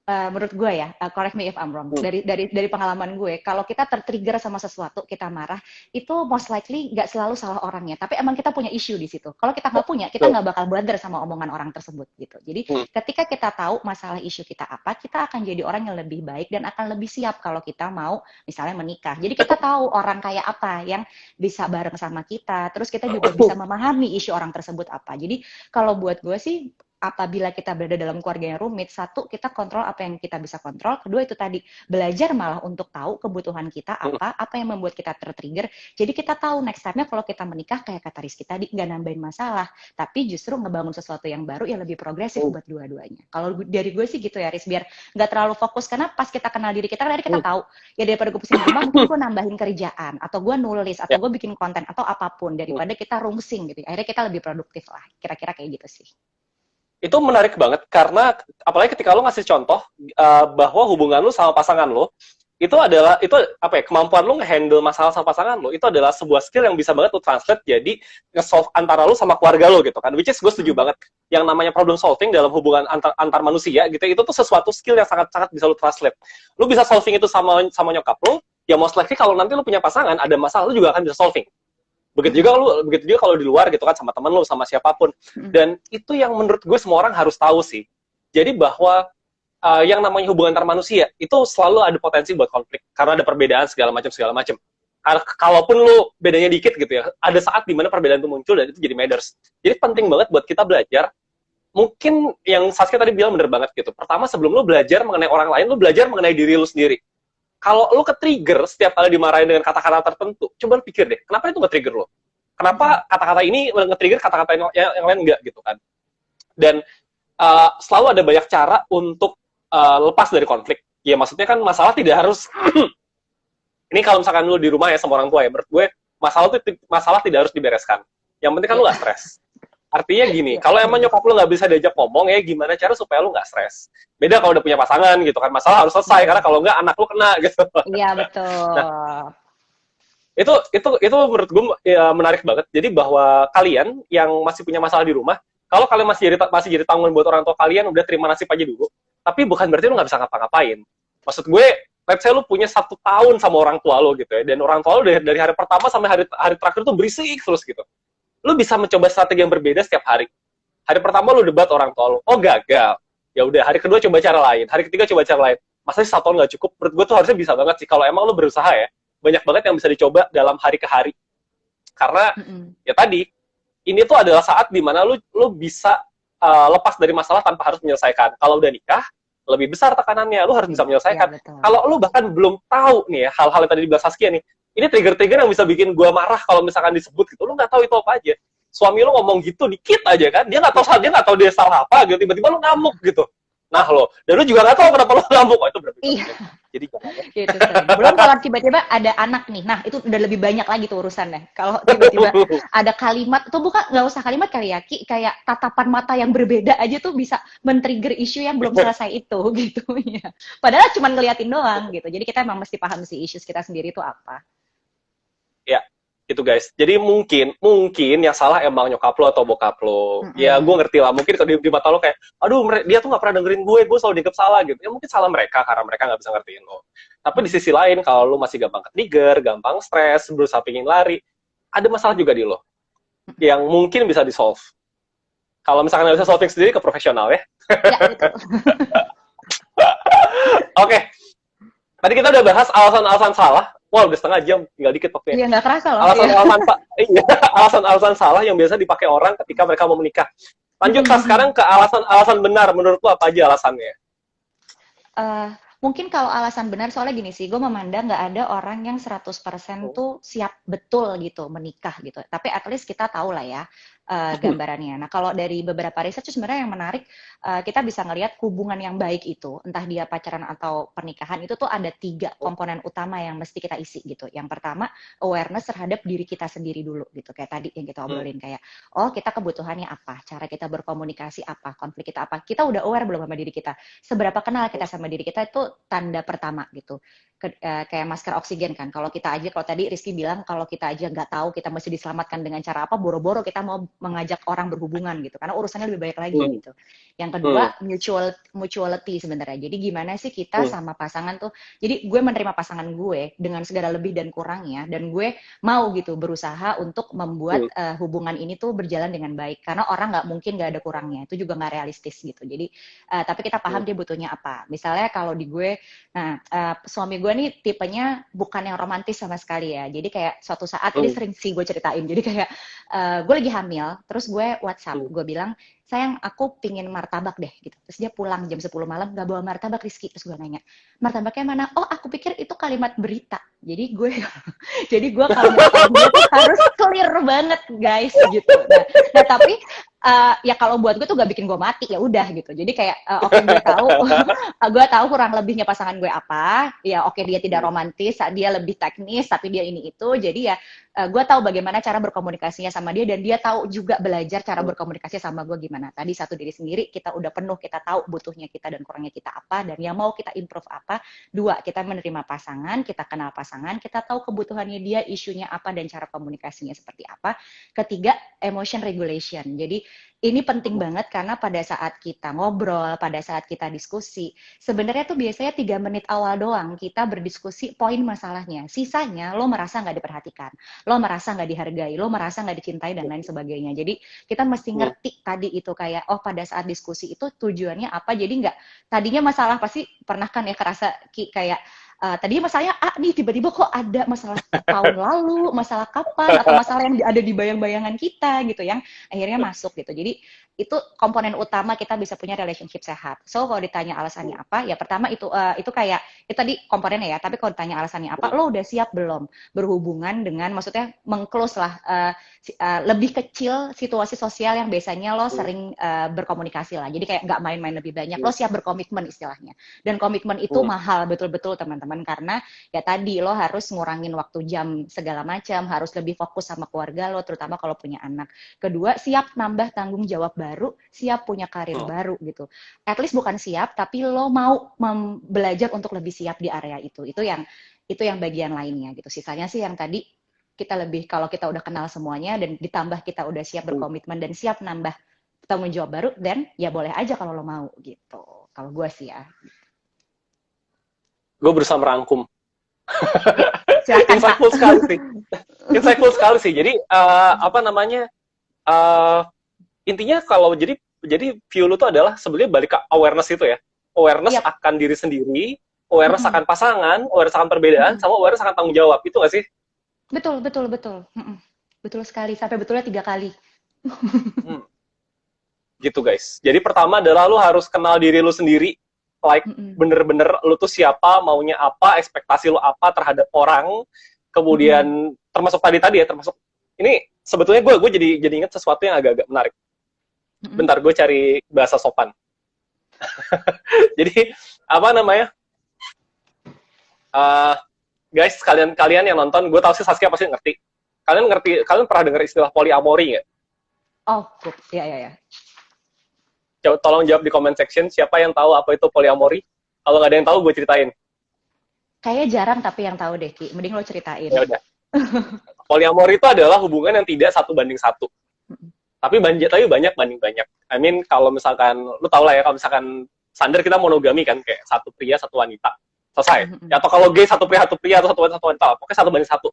menurut gue ya, correct me if I'm wrong. Hmm, Dari pengalaman gue, kalau kita tertrigger sama sesuatu, kita marah, itu most likely nggak selalu salah orangnya. Tapi emang kita punya issue di situ. Kalau kita nggak punya, kita betul. nggak bakal bother sama omongan orang tersebut gitu. Jadi Hmm, ketika kita tahu masalah isu kita apa, kita akan jadi orang yang lebih baik dan akan lebih siap kalau kita mau misalnya menikah. Jadi kita tahu orang kayak apa yang bisa bareng sama kita. Terus kita juga bisa memahami isu orang tersebut apa. Jadi kalau buat gue sih, apabila kita berada dalam keluarga yang rumit, satu, kita kontrol apa yang kita bisa kontrol, kedua itu tadi, belajar malah untuk tahu kebutuhan kita hmm. apa yang membuat kita tertrigger, jadi kita tahu next time-nya kalau kita menikah, kayak kata Rizky tadi, nggak nambahin masalah, tapi justru ngebangun sesuatu yang baru, yang lebih progresif buat dua-duanya. Kalau dari gue sih gitu ya, Riz, biar nggak terlalu fokus, karena pas kita kenal diri kita, tadi kita tahu, ya daripada gue pusing rumah, mungkin gue nambahin kerjaan, atau gue nulis, atau Ya, gue bikin konten, atau apapun, daripada kita rungsing gitu, akhirnya kita lebih produktif lah, kira-kira kayak gitu sih. itu menarik banget karena apalagi ketika lo ngasih contoh bahwa hubungan lo sama pasangan lo itu adalah itu apa ya, kemampuan lo nge-handle masalah sama pasangan lo itu adalah sebuah skill yang bisa banget lo translate jadi nge-solve antara lo sama keluarga lo gitu kan, which is gue setuju banget yang namanya problem solving dalam hubungan antar manusia gitu, itu tuh sesuatu skill yang sangat-sangat bisa lo translate. Lo bisa solving itu sama nyokap lo, ya most likely kalau nanti lo punya pasangan ada masalah lo juga akan bisa solving. Begitu juga kalau di luar gitu kan, sama temen lu, sama siapapun. Dan itu yang menurut gue semua orang harus tahu sih. Jadi bahwa yang namanya hubungan antar manusia itu selalu ada potensi buat konflik karena ada perbedaan segala macam. Kalaupun lu bedanya dikit gitu ya, ada saat dimana perbedaan itu muncul dan itu jadi matters. Jadi penting banget buat kita belajar. Mungkin yang Saskia tadi bilang bener banget gitu. Pertama, sebelum lu belajar mengenai orang lain, lu belajar mengenai diri lu sendiri. Kalau lo ke-trigger setiap kali dimarahin dengan kata-kata tertentu, coba pikir deh, kenapa itu nge-trigger lo? Kenapa kata-kata ini nge-trigger kata-kata yang lain enggak gitu kan? Dan selalu ada banyak cara untuk lepas dari konflik. Ya maksudnya kan masalah tidak harus ini kalau misalkan lo di rumah ya sama orang tua ya, menurut gue masalah tidak harus dibereskan. Yang penting kan lo nggak stres. Artinya gini, kalau emang nyokap lu nggak bisa diajak ngomong, ya gimana cara supaya lu nggak stres? Beda kalau udah punya pasangan gitu kan, masalah harus selesai, karena kalau nggak anak lu kena gitu. Iya, betul. Nah, itu menurut gue ya, menarik banget. Jadi bahwa kalian yang masih punya masalah di rumah, kalau kalian masih jadi tanggungan buat orang tua kalian, udah terima nasib aja dulu. Tapi bukan berarti lu nggak bisa ngapa-ngapain. Maksud gue, let's say lu punya 1 tahun sama orang tua lo gitu ya, dan orang tua lo dari hari pertama sampai hari terakhir tuh berisik terus gitu. Lu bisa mencoba strategi yang berbeda setiap hari. Hari pertama lu debat orang tua lu, oh gagal. Ya udah, hari kedua coba cara lain, hari ketiga coba cara lain. Masa sih 1 tahun nggak cukup? Menurut gue tuh harusnya bisa banget sih kalau emang lu berusaha ya. Banyak banget yang bisa dicoba dalam hari ke hari. Karena ya tadi, ini tuh adalah saat dimana lu bisa lepas dari masalah tanpa harus menyelesaikan. Kalau udah nikah, lebih besar tekanannya, lu harus bisa menyelesaikan. Ya, Kalau lu bahkan belum tahu nih ya, hal-hal yang tadi dibilang Saskia nih, ini trigger-trigger yang bisa bikin gua marah kalau misalkan disebut gitu, lu nggak tahu itu apa aja. Suami lu ngomong gitu dikit aja kan, dia salah apa gitu, tiba-tiba lu ngamuk gitu. Nah lo, dan lu juga nggak tahu kenapa lu ngamuk, oh, itu berarti. Iya. Jadi jangan. Gitu, belum kalau tiba-tiba ada anak nih, nah itu udah lebih banyak lagi tuh urusannya. Kalau tiba-tiba ada kalimat, atau bukan nggak usah kalimat kali ya, Ki, kayak tatapan mata yang berbeda aja tuh bisa men-trigger isu yang belum selesai itu gitu ya. Padahal cuma ngeliatin doang gitu. Jadi kita emang mesti paham sih isu kita sendiri itu apa. Ya, itu guys. Jadi mungkin yang salah emang nyokap lo atau bokap lo. Ya gue ngerti lah, mungkin kalau di mata lo kayak, aduh dia tuh nggak pernah dengerin gue selalu dianggap salah gitu. Ya mungkin salah mereka karena mereka nggak bisa ngertiin lo. Tapi di sisi lain, kalau lo masih gampang ke-trigger, gampang stres, berusaha pingin lari, ada masalah juga di lo yang mungkin bisa di-solve. Kalau misalkan nggak bisa solving sendiri, ke profesional ya. Ya, betul. Oke. Tadi kita udah bahas alasan-alasan salah. Wah, udah setengah jam, tinggal dikit waktunya. Iya, nggak kerasa loh. Alasan-alasan salah yang biasa dipakai orang ketika mereka mau menikah. Lanjut, sekarang ke alasan benar. Menurut lu apa aja alasannya? Mungkin kalau alasan benar, soalnya gini sih, gue memandang nggak ada orang yang 100% tuh siap betul gitu menikah gitu. Tapi at least kita tahu lah ya gambarannya. Nah, kalau dari beberapa riset tuh sebenarnya yang menarik, kita bisa ngelihat hubungan yang baik itu, entah dia pacaran atau pernikahan, itu tuh ada 3 komponen utama yang mesti kita isi gitu. Yang pertama, awareness terhadap diri kita sendiri dulu gitu. Kayak tadi yang kita obrolin, kayak, oh kita kebutuhannya apa, cara kita berkomunikasi apa, konflik kita apa. Kita udah aware belum sama diri kita? Seberapa kenal kita sama diri kita, itu tanda pertama gitu. Kayak masker oksigen kan, kalau tadi Rizky bilang kalau kita aja nggak tahu kita mesti diselamatkan dengan cara apa, boro-boro kita mau mengajak orang berhubungan gitu, karena urusannya lebih banyak lagi gitu. Yang kedua, mutuality sebenarnya. Jadi gimana sih kita sama pasangan tuh, jadi gue menerima pasangan gue dengan segala lebih dan kurangnya, dan gue mau gitu berusaha untuk membuat hubungan ini tuh berjalan dengan baik, karena orang nggak mungkin nggak ada kurangnya, itu juga nggak realistis gitu. Jadi tapi kita paham dia butuhnya apa. Misalnya kalau di gue, nah suami gue nih tipenya bukan yang romantis sama sekali ya, jadi kayak suatu saat ini sering sih gue ceritain, jadi kayak gue lagi hamil, terus gue WhatsApp, gue bilang, sayang aku pingin martabak deh gitu. Terus dia pulang jam 10 malam gak bawa martabak, Rizky. Terus gue nanya, martabaknya mana? Oh aku pikir itu kalimat berita. Jadi gue kalau nyeritain dia tuh harus clear banget guys gitu. Nah tapi ya kalau buat gue tuh gak bikin gue mati, ya udah gitu. Jadi kayak oke, gue tahu kurang lebihnya pasangan gue apa. Ya oke, dia tidak romantis, dia lebih teknis, tapi dia ini itu. Jadi ya gue tahu bagaimana cara berkomunikasinya sama dia, dan dia tahu juga belajar cara berkomunikasi sama gue gimana. Tadi satu, diri sendiri kita udah penuh, kita tahu butuhnya kita dan kurangnya kita apa, dan yang mau kita improve apa. Dua, kita menerima pasangan, kita kenal pasangan, kita tahu kebutuhannya dia, isunya apa, dan cara komunikasinya seperti apa. Ketiga, emotion regulation. Jadi ini penting banget, karena pada saat kita ngobrol, pada saat kita diskusi, sebenarnya tuh biasanya 3 menit awal doang kita berdiskusi poin masalahnya. Sisanya lo merasa nggak diperhatikan, lo merasa nggak dihargai, lo merasa nggak dicintai, dan lain sebagainya. Jadi kita mesti ngerti tadi itu kayak, oh pada saat diskusi itu tujuannya apa. Jadi nggak, tadinya masalah pasti pernah kan ya kerasa kayak tadinya masalahnya nih, tiba-tiba kok ada masalah tahun lalu, masalah kapan, atau masalah yang ada di bayang-bayangan kita gitu, yang akhirnya masuk gitu. Jadi itu komponen utama kita bisa punya relationship sehat. So kalau ditanya alasannya apa, ya pertama itu kayak itu tadi komponennya ya. Tapi kalau ditanya alasannya apa, lo udah siap belum berhubungan dengan, maksudnya mengclose lah lebih kecil situasi sosial yang biasanya lo sering berkomunikasi lah. Jadi kayak nggak main-main lebih banyak, lo siap berkomitmen istilahnya. Dan komitmen itu mahal betul-betul teman-teman, karena ya tadi lo harus ngurangin waktu jam segala macam, harus lebih fokus sama keluarga lo, terutama kalau punya anak. Kedua, siap nambah tanggung jawab baru, siap punya karir baru gitu. At least bukan siap, tapi lo mau belajar untuk lebih siap di area itu. Itu yang bagian lainnya gitu. Sisanya sih yang tadi kita lebih, kalau kita udah kenal semuanya dan ditambah kita udah siap berkomitmen dan siap nambah tanggung jawab baru, dan ya boleh aja kalau lo mau gitu. Kalau gue sih ya. Gue berusaha merangkum. Silakan, Insightful sekali sih. Insightful sekali sih. Jadi apa namanya? Intinya kalau jadi view lu tuh adalah sebenarnya balik ke awareness itu ya. Awareness akan diri sendiri, awareness akan pasangan, awareness akan perbedaan, sama awareness akan tanggung jawab. Itu nggak sih? Betul. Betul sekali. Sampai betulnya 3 kali. Gitu guys. Jadi pertama adalah lu harus kenal diri lu sendiri. Like bener-bener lu tuh siapa, maunya apa, ekspektasi lu apa terhadap orang. Kemudian termasuk tadi ya, termasuk ini sebetulnya gue jadi ingat sesuatu yang agak-agak menarik. Bentar, gue cari bahasa sopan. Jadi apa namanya? Guys, kalian yang nonton, gue tahu sih Saskia pasti ngerti. Kalian pernah dengar istilah polyamory nggak? Oh, ya. Coba tolong jawab di comment section, siapa yang tahu apa itu polyamory? Kalau nggak ada yang tahu, gue ceritain. Kayaknya jarang tapi yang tahu deh, Ki. Mending lo ceritain. Ya udah. Polyamory itu adalah hubungan yang tidak 1 banding 1. Tapi banyak banding banyak. I mean, kalau misalkan, lu tau lah ya, kalau misalkan standar kita monogami kan, kayak 1 pria, 1 wanita. Selesai. Ya, atau kalau gay 1 pria, 1 pria, atau 1 wanita. Pokoknya 1 banding 1.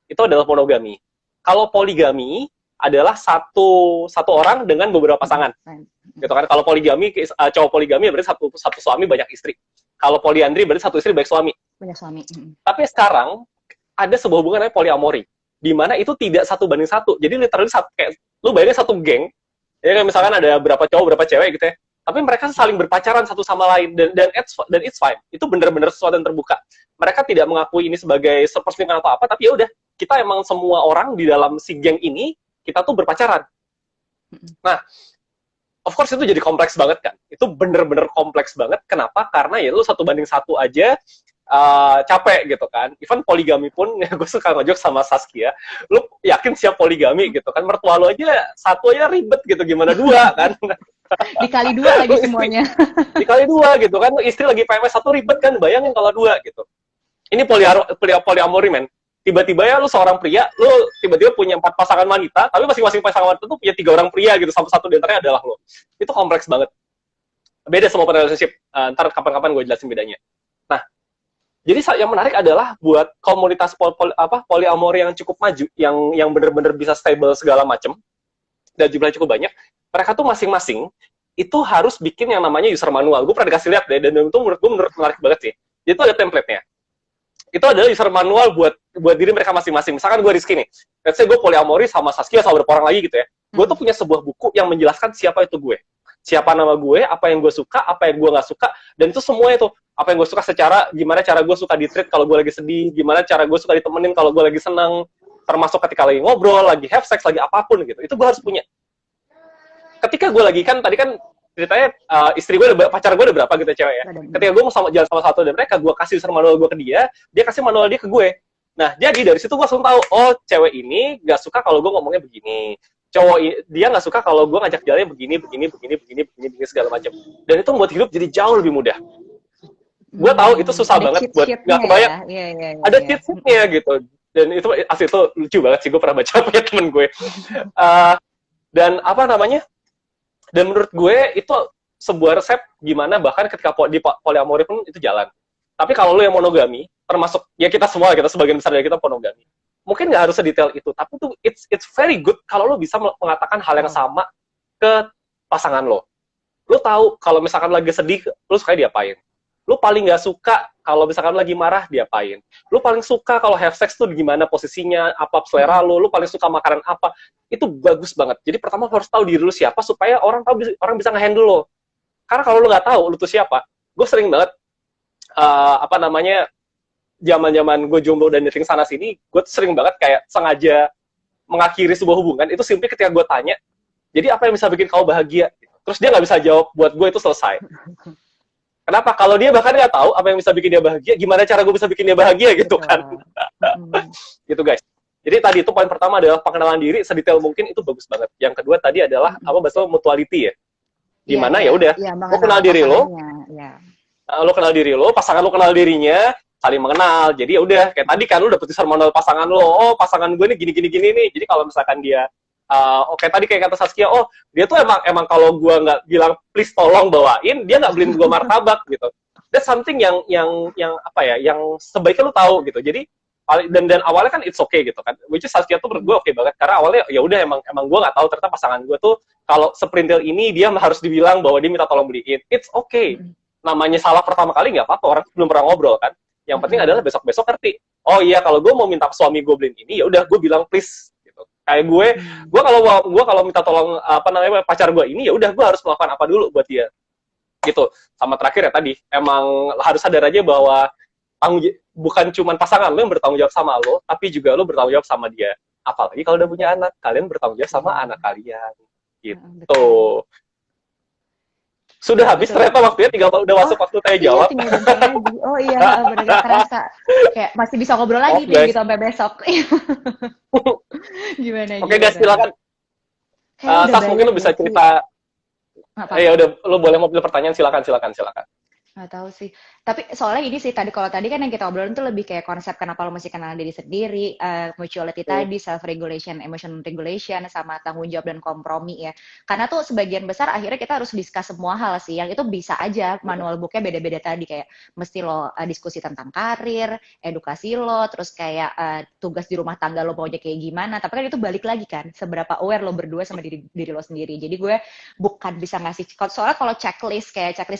Itu adalah monogami. Kalau poligami adalah satu orang dengan beberapa pasangan. Gitu kan. Kalau poligami, cowok poligami berarti satu suami banyak istri. Kalau poliandri berarti 1 istri banyak suami. Banyak suami. Tapi sekarang ada sebuah hubungan namanya polyamory, di mana itu tidak 1 banding 1. Jadi literally kayak lu bayangin 1 geng, ya kan, misalkan ada berapa cowok, berapa cewek gitu ya. Tapi mereka saling berpacaran satu sama lain, dan it's fine. Itu benar-benar sesuatu yang terbuka. Mereka tidak mengakui ini sebagai perselingkuhan atau apa, tapi ya udah, kita emang semua orang di dalam si geng ini kita tuh berpacaran. Nah, of course itu jadi kompleks banget kan. Itu bener-bener kompleks banget. Kenapa? Karena ya lu 1 banding 1 aja capek gitu kan. Even poligami pun, ya gue suka ngejok sama Saskia, lu yakin siap poligami gitu kan, mertua lu aja 1 aja ribet gitu, gimana 2 kan. Dikali 2 lagi semuanya. Dikali 2 gitu kan, istri lagi PMS 1 ribet kan, bayangin kalau 2 gitu. Ini polyamory men. tiba-tiba ya lu seorang pria, lu tiba-tiba punya 4 pasangan wanita, tapi masing-masing pasangan wanita tuh punya 3 orang pria gitu, sampai satu di antaranya adalah lo. Itu kompleks banget. Beda sama open relationship. Ntar kapan-kapan gue jelasin bedanya. Nah, jadi yang menarik adalah buat komunitas polyamory yang cukup maju, yang bener-bener bisa stable segala macem, dan jumlahnya cukup banyak, mereka tuh masing-masing itu harus bikin yang namanya user manual. Gue pernah dikasih lihat deh, dan itu menurut gue menarik banget sih. Itu ada template-nya. Itu adalah user manual buat diri mereka masing-masing. Misalkan gue Rizky nih, let's say gue polyamory sama Saskia sama beberapa orang lagi gitu ya. Gue tuh punya sebuah buku yang menjelaskan siapa itu gue. Siapa nama gue, apa yang gue suka, apa yang gue nggak suka, dan itu semuanya tuh. Apa yang gue suka secara, gimana cara gue suka di-treat kalau gue lagi sedih, gimana cara gue suka ditemenin kalau gue lagi senang, termasuk ketika lagi ngobrol, lagi have sex, lagi apapun gitu. Itu gue harus punya. Ketika gue lagi tadi kan ceritanya istri gue, pacar gue ada berapa gitu cewek ya. Ketika gue mau jalan sama satu dari mereka, gue kasih user manual gue ke dia kasih manual dia ke gue. Nah, jadi dari situ gue langsung tahu, oh cewek ini gak suka kalau gue ngomongnya begini. Dia nggak suka kalau gue ngajak jalannya begini segala macam. Dan itu membuat hidup jadi jauh lebih mudah. Gue tahu itu susah banget buat nggak kebayang. Ya. Ada cheat sheet-nya gitu. Dan itu asli itu lucu banget sih, gue pernah baca punya temen gue. Dan apa namanya? Dan menurut gue itu sebuah resep gimana bahkan ketika di polyamory pun itu jalan. Tapi kalau lu yang monogami, termasuk ya kita semua, kita sebagian besar dari kita monogami, mungkin nggak harus sedetail itu, tapi tuh it's very good kalau lu bisa mengatakan hal yang sama ke pasangan lo. Lu tahu kalau misalkan lagi sedih, lu suka diapain. Lu paling nggak suka kalau misalkan lagi marah, diapain. Lu paling suka kalau have sex tuh gimana posisinya, apa selera lu paling suka makanan apa. Itu bagus banget. Jadi pertama harus tahu diri lu siapa supaya orang bisa nge-handle lo. Karena kalau lu nggak tahu lu tuh siapa, gue sering banget zaman-zaman gue jomblo dan dating sana sini, gue tuh sering banget kayak sengaja mengakhiri sebuah hubungan itu simply ketika gue tanya, jadi apa yang bisa bikin kamu bahagia? Terus dia nggak bisa jawab, buat gue itu selesai. Kenapa? Kalau dia bahkan nggak tahu apa yang bisa bikin dia bahagia, gimana cara gue bisa bikin dia bahagia gitu kan? Gitu guys. Jadi tadi itu poin pertama adalah pengenalan diri sedetail mungkin, itu bagus banget. Yang kedua tadi adalah bahasa mutuality ya. Gimana ya udah, lo kenal diri lo, lo kenal diri lo, pasangan lo kenal dirinya, saling mengenal. Jadi ya udah kayak tadi kan lo dapet user manual pasangan lo. Oh pasangan gue nih gini nih. Jadi kalau misalkan dia oke tadi kayak kata Saskia, oh dia tuh emang kalau gue nggak bilang please tolong bawain, dia nggak beliin gue martabak gitu. That's something yang apa ya, yang sebaiknya lo tahu gitu. Jadi dan awalnya kan it's okay gitu kan, which is Saskia tuh menurut gue oke banget karena awalnya ya udah emang gue nggak tahu ternyata pasangan gue tuh kalau seperintil ini dia harus dibilang bahwa dia minta tolong beliin, it's okay. Namanya salah pertama kali nggak apa-apa, orang belum pernah ngobrol kan. Yang penting adalah besok ngerti, oh iya kalau gue mau minta suami gue beliin ini ya udah gue bilang please gitu. Kayak gue kalau minta tolong pacar gue ini ya udah gue harus melakukan apa dulu buat dia gitu. Sama terakhir ya tadi emang harus sadar aja bahwa bukan cuma pasangan lo yang bertanggung jawab sama lo, tapi juga lo bertanggung jawab sama dia. Apalagi kalau udah punya anak, kalian bertanggung jawab sama anak kalian. Gitu. Sudah habis ternyata waktunya, tinggal udah masuk waktu tanya jawab. Oh iya, benar kerasa. Kayak masih bisa ngobrol lagi nih gitu sampai besok. Gimana? Oke guys, silakan. Sas mungkin lo bisa cerita. Ya udah, lo boleh mau pilih pertanyaan, silakan. Nggak tahu sih. Tapi soalnya ini sih kalau tadi kan yang kita obrolin tuh lebih kayak konsep kenapa lo mesti kenal diri sendiri, mutuality tadi, self regulation, emotion regulation, sama tanggung jawab dan kompromi ya. Karena tuh sebagian besar akhirnya kita harus discuss semua hal sih. Yang itu bisa aja manual booknya beda-beda tadi, kayak mesti lo diskusi tentang karir, edukasi lo, terus kayak tugas di rumah tangga lo maunya kayak gimana. Tapi kan itu balik lagi kan, seberapa aware lo berdua sama diri lo sendiri. Jadi gue bukan bisa ngasih, soalnya kalau checklist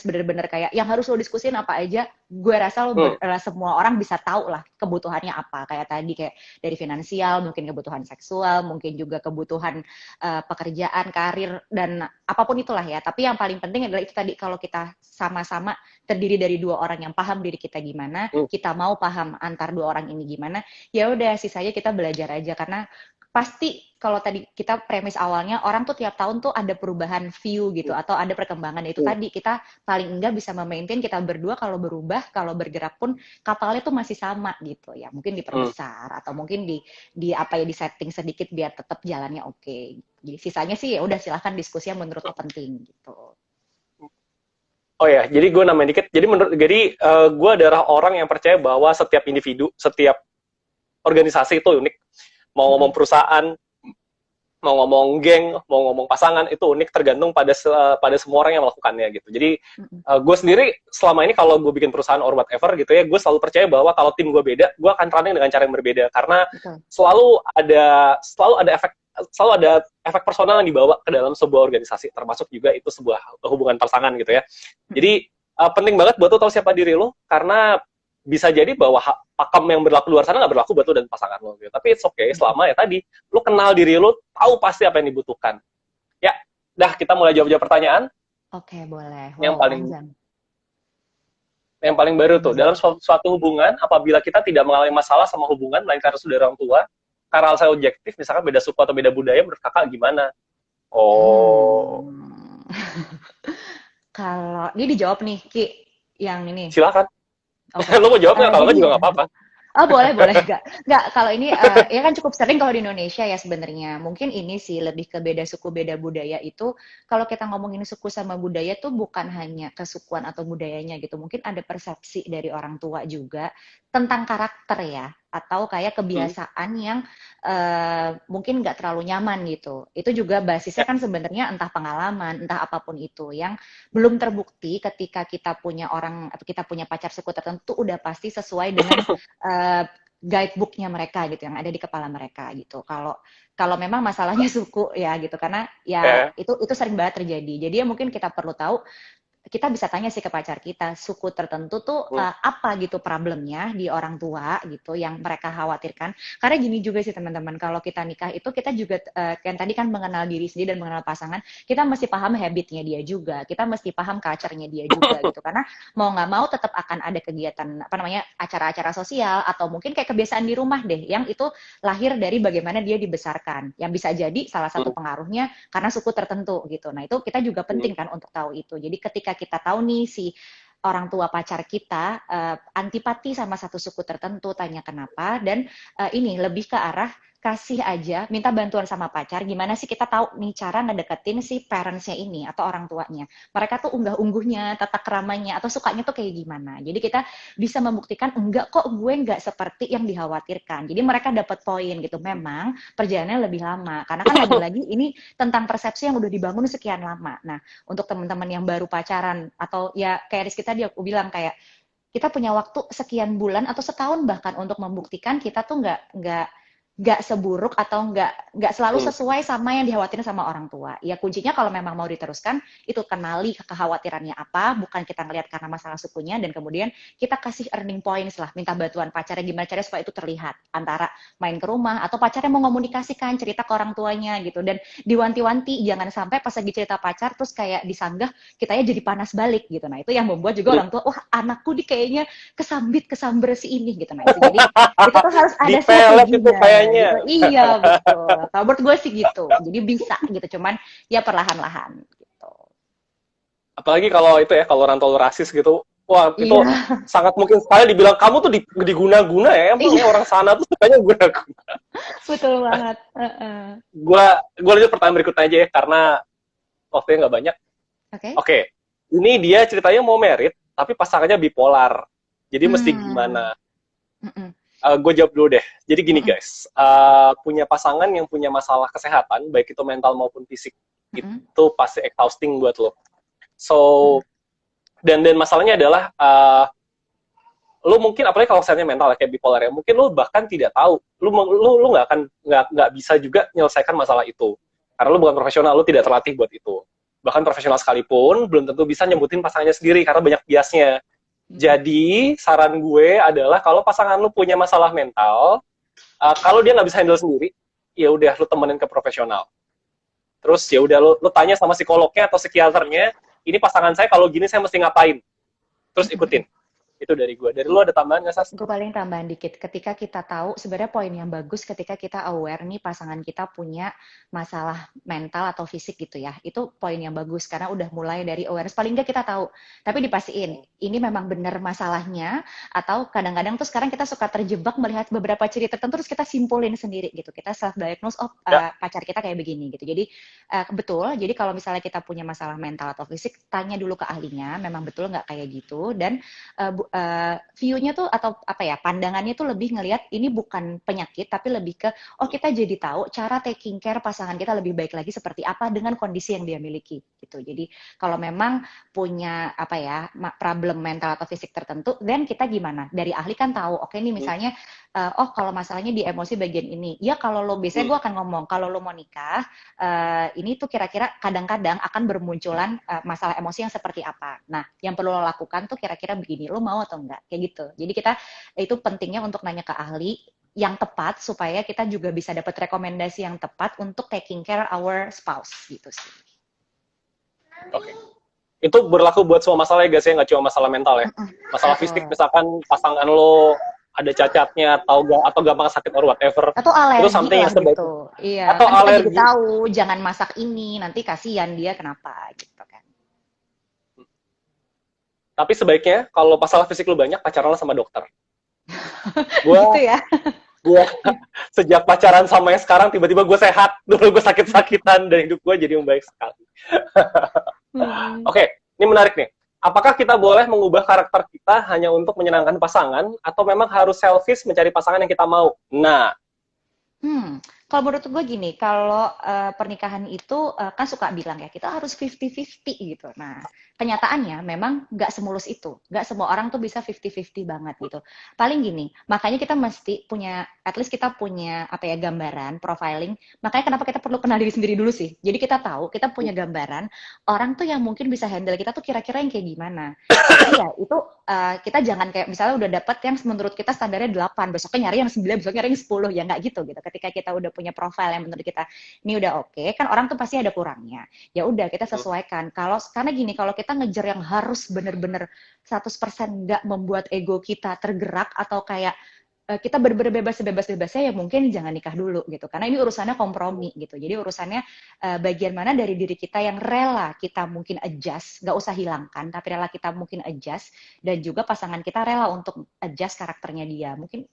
bener-bener kayak yang harus lo diskusin apa aja, gue rasa semua orang bisa tahu lah kebutuhannya apa. Kayak tadi kayak dari finansial, mungkin kebutuhan seksual, mungkin juga kebutuhan pekerjaan, karir, dan apapun itulah ya. Tapi yang paling penting adalah itu tadi, kalau kita sama-sama terdiri dari dua orang yang paham diri kita gimana, kita mau paham antar dua orang ini gimana, ya udah sisanya kita belajar aja. Karena pasti kalau tadi kita premis awalnya orang tuh tiap tahun tuh ada perubahan view gitu atau ada perkembangan. Itu tadi kita paling enggak bisa memaintain kita berdua, kalau berubah, kalau bergerak pun kapalnya tuh masih sama gitu ya. Mungkin diperbesar atau mungkin di setting sedikit biar tetap jalannya oke. Jadi sisanya sih ya udah silahkan diskusi yang menurut lo penting gitu. Oh ya, jadi gue nambahin dikit. Jadi gue adalah orang yang percaya bahwa setiap individu, setiap organisasi itu unik. Mau ngomong perusahaan, mau ngomong geng, mau ngomong pasangan, itu unik tergantung pada semua orang yang melakukannya gitu. Jadi gue sendiri selama ini kalau gue bikin perusahaan or whatever gitu ya, gue selalu percaya bahwa kalau tim gue beda, gue akan running dengan cara yang berbeda karena Betul. selalu ada efek personal yang dibawa ke dalam sebuah organisasi, termasuk juga itu sebuah hubungan pasangan gitu ya. Jadi penting banget buat lo tahu siapa diri lo, karena bisa jadi bahwa pakem yang berlaku luar sana nggak berlaku buat lo dan pasangan lo gitu. Tapi it's okay selama ya tadi lo kenal diri lo, tahu pasti apa yang dibutuhkan. Ya, dah kita mulai jawab-jawab pertanyaan. Oke, boleh. Yang Wow, paling panjang. yang paling baru tuh, dalam suatu hubungan, apabila kita tidak mengalami masalah sama hubungan melainkan karena saudara orang tua, karena alasan objektif, misalkan beda suku atau beda budaya, menurut kakak gimana? Oh, Kalau ini dijawab nih, Ki, yang ini. silakan. Oke. Lo mau jawab nggak? Kalau nggak Jadi juga nggak apa-apa. oh, boleh, boleh. Enggak, kalau ini ya kan cukup sering kalau di Indonesia ya sebenarnya. Mungkin ini sih lebih ke beda suku, beda budaya itu. Kalau kita ngomongin suku sama budaya tuh bukan hanya kesukuan atau budayanya gitu. Mungkin ada persepsi dari orang tua juga tentang karakter ya. Atau kayak kebiasaan yang mungkin nggak terlalu nyaman gitu. Itu juga basisnya kan sebenarnya entah pengalaman, entah apapun itu. Yang belum terbukti ketika kita punya orang, atau kita punya pacar suku tertentu udah pasti sesuai dengan guidebooknya mereka gitu yang ada di kepala mereka gitu. Kalau memang masalahnya suku ya gitu karena ya itu sering banget terjadi. Jadi ya mungkin kita perlu tahu, kita bisa tanya sih ke pacar kita, suku tertentu tuh apa gitu problemnya di orang tua gitu yang mereka khawatirkan. Karena gini juga sih teman-teman, kalau kita nikah itu kita juga kan tadi kan mengenal diri sendiri dan mengenal pasangan, kita mesti paham habitnya dia juga, kita mesti paham culture-nya dia juga gitu. Karena mau nggak mau tetap akan ada kegiatan apa namanya acara-acara sosial atau mungkin kayak kebiasaan di rumah deh yang itu lahir dari bagaimana dia dibesarkan. Yang bisa jadi salah satu pengaruhnya karena suku tertentu gitu. Nah, itu kita juga penting kan untuk tahu itu. Jadi ketika kita tahu nih si orang tua pacar kita antipati sama satu suku tertentu, tanya kenapa, dan ini lebih ke arah kasih aja, minta bantuan sama pacar, gimana sih kita tahu nih cara ngedeketin si parentsnya ini atau orang tuanya. Mereka tuh unggah-ungguhnya, tata keramanya, atau sukanya tuh kayak gimana. Jadi kita bisa membuktikan, enggak kok gue enggak seperti yang dikhawatirkan. Jadi mereka dapat poin gitu. Memang perjalanannya lebih lama, karena kan lagi-lagi ini tentang persepsi yang udah dibangun sekian lama. Nah, untuk teman-teman yang baru pacaran, atau ya kayak Rizky tadi aku bilang kayak, kita punya waktu sekian bulan atau setahun bahkan untuk membuktikan kita tuh nggak seburuk atau nggak selalu sesuai sama yang dikhawatirkan sama orang tua. Ya kuncinya kalau memang mau diteruskan, itu kenali kekhawatirannya apa, bukan kita ngelihat karena masalah sukunya, dan kemudian kita kasih earning points lah, minta bantuan pacarnya gimana caranya supaya itu terlihat. Antara main ke rumah, atau pacarnya mau komunikasikan, cerita ke orang tuanya gitu, dan diwanti-wanti, jangan sampai pas lagi cerita pacar, terus kayak disanggah, kitanya jadi panas balik gitu. Nah itu yang membuat juga orang tua, wah anakku di kayaknya kesamber si ini gitu. Nah itu jadi, itu tuh harus ada strateginya. Gitu. Iya betul. Kalau menurut gue sih gitu. Jadi bisa gitu. Cuman ya perlahan-lahan gitu. Apalagi kalau itu ya, kalau orang tua rasis gitu, wah itu sangat mungkin sekali dibilang kamu tuh diguna-guna ya. Emang orang sana tuh sukanya guna-guna. Betul banget. Gue lanjut pertanyaan berikutnya aja ya, karena waktunya nggak banyak. Oke. Ini dia ceritanya mau merit, tapi pasangannya bipolar. Jadi mesti gimana? Gue jawab dulu deh. Jadi gini guys, punya pasangan yang punya masalah kesehatan, baik itu mental maupun fisik, itu pasti exhausting buat lo. So, dan masalahnya adalah, lo mungkin apalagi kalau misalnya mental kayak bipolar ya, mungkin lo bahkan tidak tahu, lo nggak bisa juga menyelesaikan masalah itu, karena lo bukan profesional, lo tidak terlatih buat itu. Bahkan profesional sekalipun belum tentu bisa nyebutin pasangannya sendiri karena banyak biasnya. Jadi, saran gue adalah kalau pasangan lu punya masalah mental, kalau dia nggak bisa handle sendiri, ya udah lu temenin ke profesional. Terus ya udah lu tanya sama psikolognya atau psikiaternya, ini pasangan saya kalau gini saya mesti ngapain? Terus ikutin. Itu dari gue. Dari lu ada tambahan nggak, Sas? Gue paling tambahan dikit. Ketika kita tahu, sebenarnya poin yang bagus ketika kita aware nih pasangan kita punya masalah mental atau fisik gitu ya. Itu poin yang bagus karena udah mulai dari awareness. Paling nggak kita tahu. Tapi dipastiin, ini memang benar masalahnya, atau kadang-kadang tuh sekarang kita suka terjebak melihat beberapa ciri tertentu terus kita simpulin sendiri gitu. Kita self-diagnose, pacar kita kayak begini gitu. Jadi betul. Jadi kalau misalnya kita punya masalah mental atau fisik, tanya dulu ke ahlinya. Memang betul nggak kayak gitu. Dan view-nya tuh atau apa ya, pandangannya tuh lebih ngelihat ini bukan penyakit, tapi lebih ke oh kita jadi tahu cara taking care pasangan kita lebih baik lagi seperti apa dengan kondisi yang dia miliki gitu. Jadi kalau memang punya apa ya problem mental atau fisik tertentu, then kita gimana? Dari ahli kan tahu. Oke nih misalnya oh kalau masalahnya di emosi bagian ini. Ya kalau lo biasanya gue akan ngomong kalau lo mau nikah ini tuh kira-kira kadang-kadang akan bermunculan masalah emosi yang seperti apa. Nah, yang perlu lo lakukan tuh kira-kira begini, lo mau atau enggak? Kayak gitu. Jadi kita itu pentingnya untuk nanya ke ahli yang tepat supaya kita juga bisa dapat rekomendasi yang tepat untuk taking care our spouse gitu sih. Oke. Itu berlaku buat semua masalah ya guys ya, nggak cuma masalah mental ya. Masalah fisik misalkan pasangan lo ada cacatnya atau gampang sakit or whatever. Atau alergi itu something lah yang sebaik. gitu. Iya, Atau kan kita alergi. jadi tahu jangan masak ini, nanti kasihan dia kenapa gitu kan. Tapi sebaiknya kalau masalah fisik lu banyak, pacaranlah sama dokter. Gua, gitu ya. Gue sejak pacaran sama yang sekarang tiba-tiba gue sehat. Dulu gue sakit-sakitan dan hidup gue jadi membaik sekali. Oke, ini menarik nih. Apakah kita boleh mengubah karakter kita hanya untuk menyenangkan pasangan atau memang harus selfish mencari pasangan yang kita mau? Nah, kalau menurut gue gini, kalau pernikahan itu kan suka bilang ya, kita harus 50-50 gitu. Nah, kenyataannya memang nggak semulus itu. Nggak semua orang tuh bisa 50-50 banget gitu. Paling gini, makanya kita mesti punya, at least kita punya apa ya, gambaran, profiling. Makanya kenapa kita perlu kenal diri sendiri dulu sih. Jadi kita tahu, kita punya gambaran, orang tuh yang mungkin bisa handle kita tuh kira-kira yang kayak gimana. Jadi ya, itu kita jangan kayak, misalnya udah dapet yang menurut kita standarnya 8, besoknya nyari yang 9, besoknya nyari yang 10, ya nggak gitu. Ketika kita udah punya profile yang menurut kita ini udah oke, kan orang tuh pasti ada kurangnya. Ya udah kita sesuaikan. Karena gini, kalau kita ngejar yang harus bener-bener 100% nggak membuat ego kita tergerak atau kayak kita bener-bener bebas-bebasnya ya mungkin jangan nikah dulu gitu. Karena ini urusannya kompromi gitu. Jadi urusannya bagian mana dari diri kita yang rela kita mungkin adjust, nggak usah hilangkan, tapi rela kita mungkin adjust, dan juga pasangan kita rela untuk adjust karakternya dia. Mungkin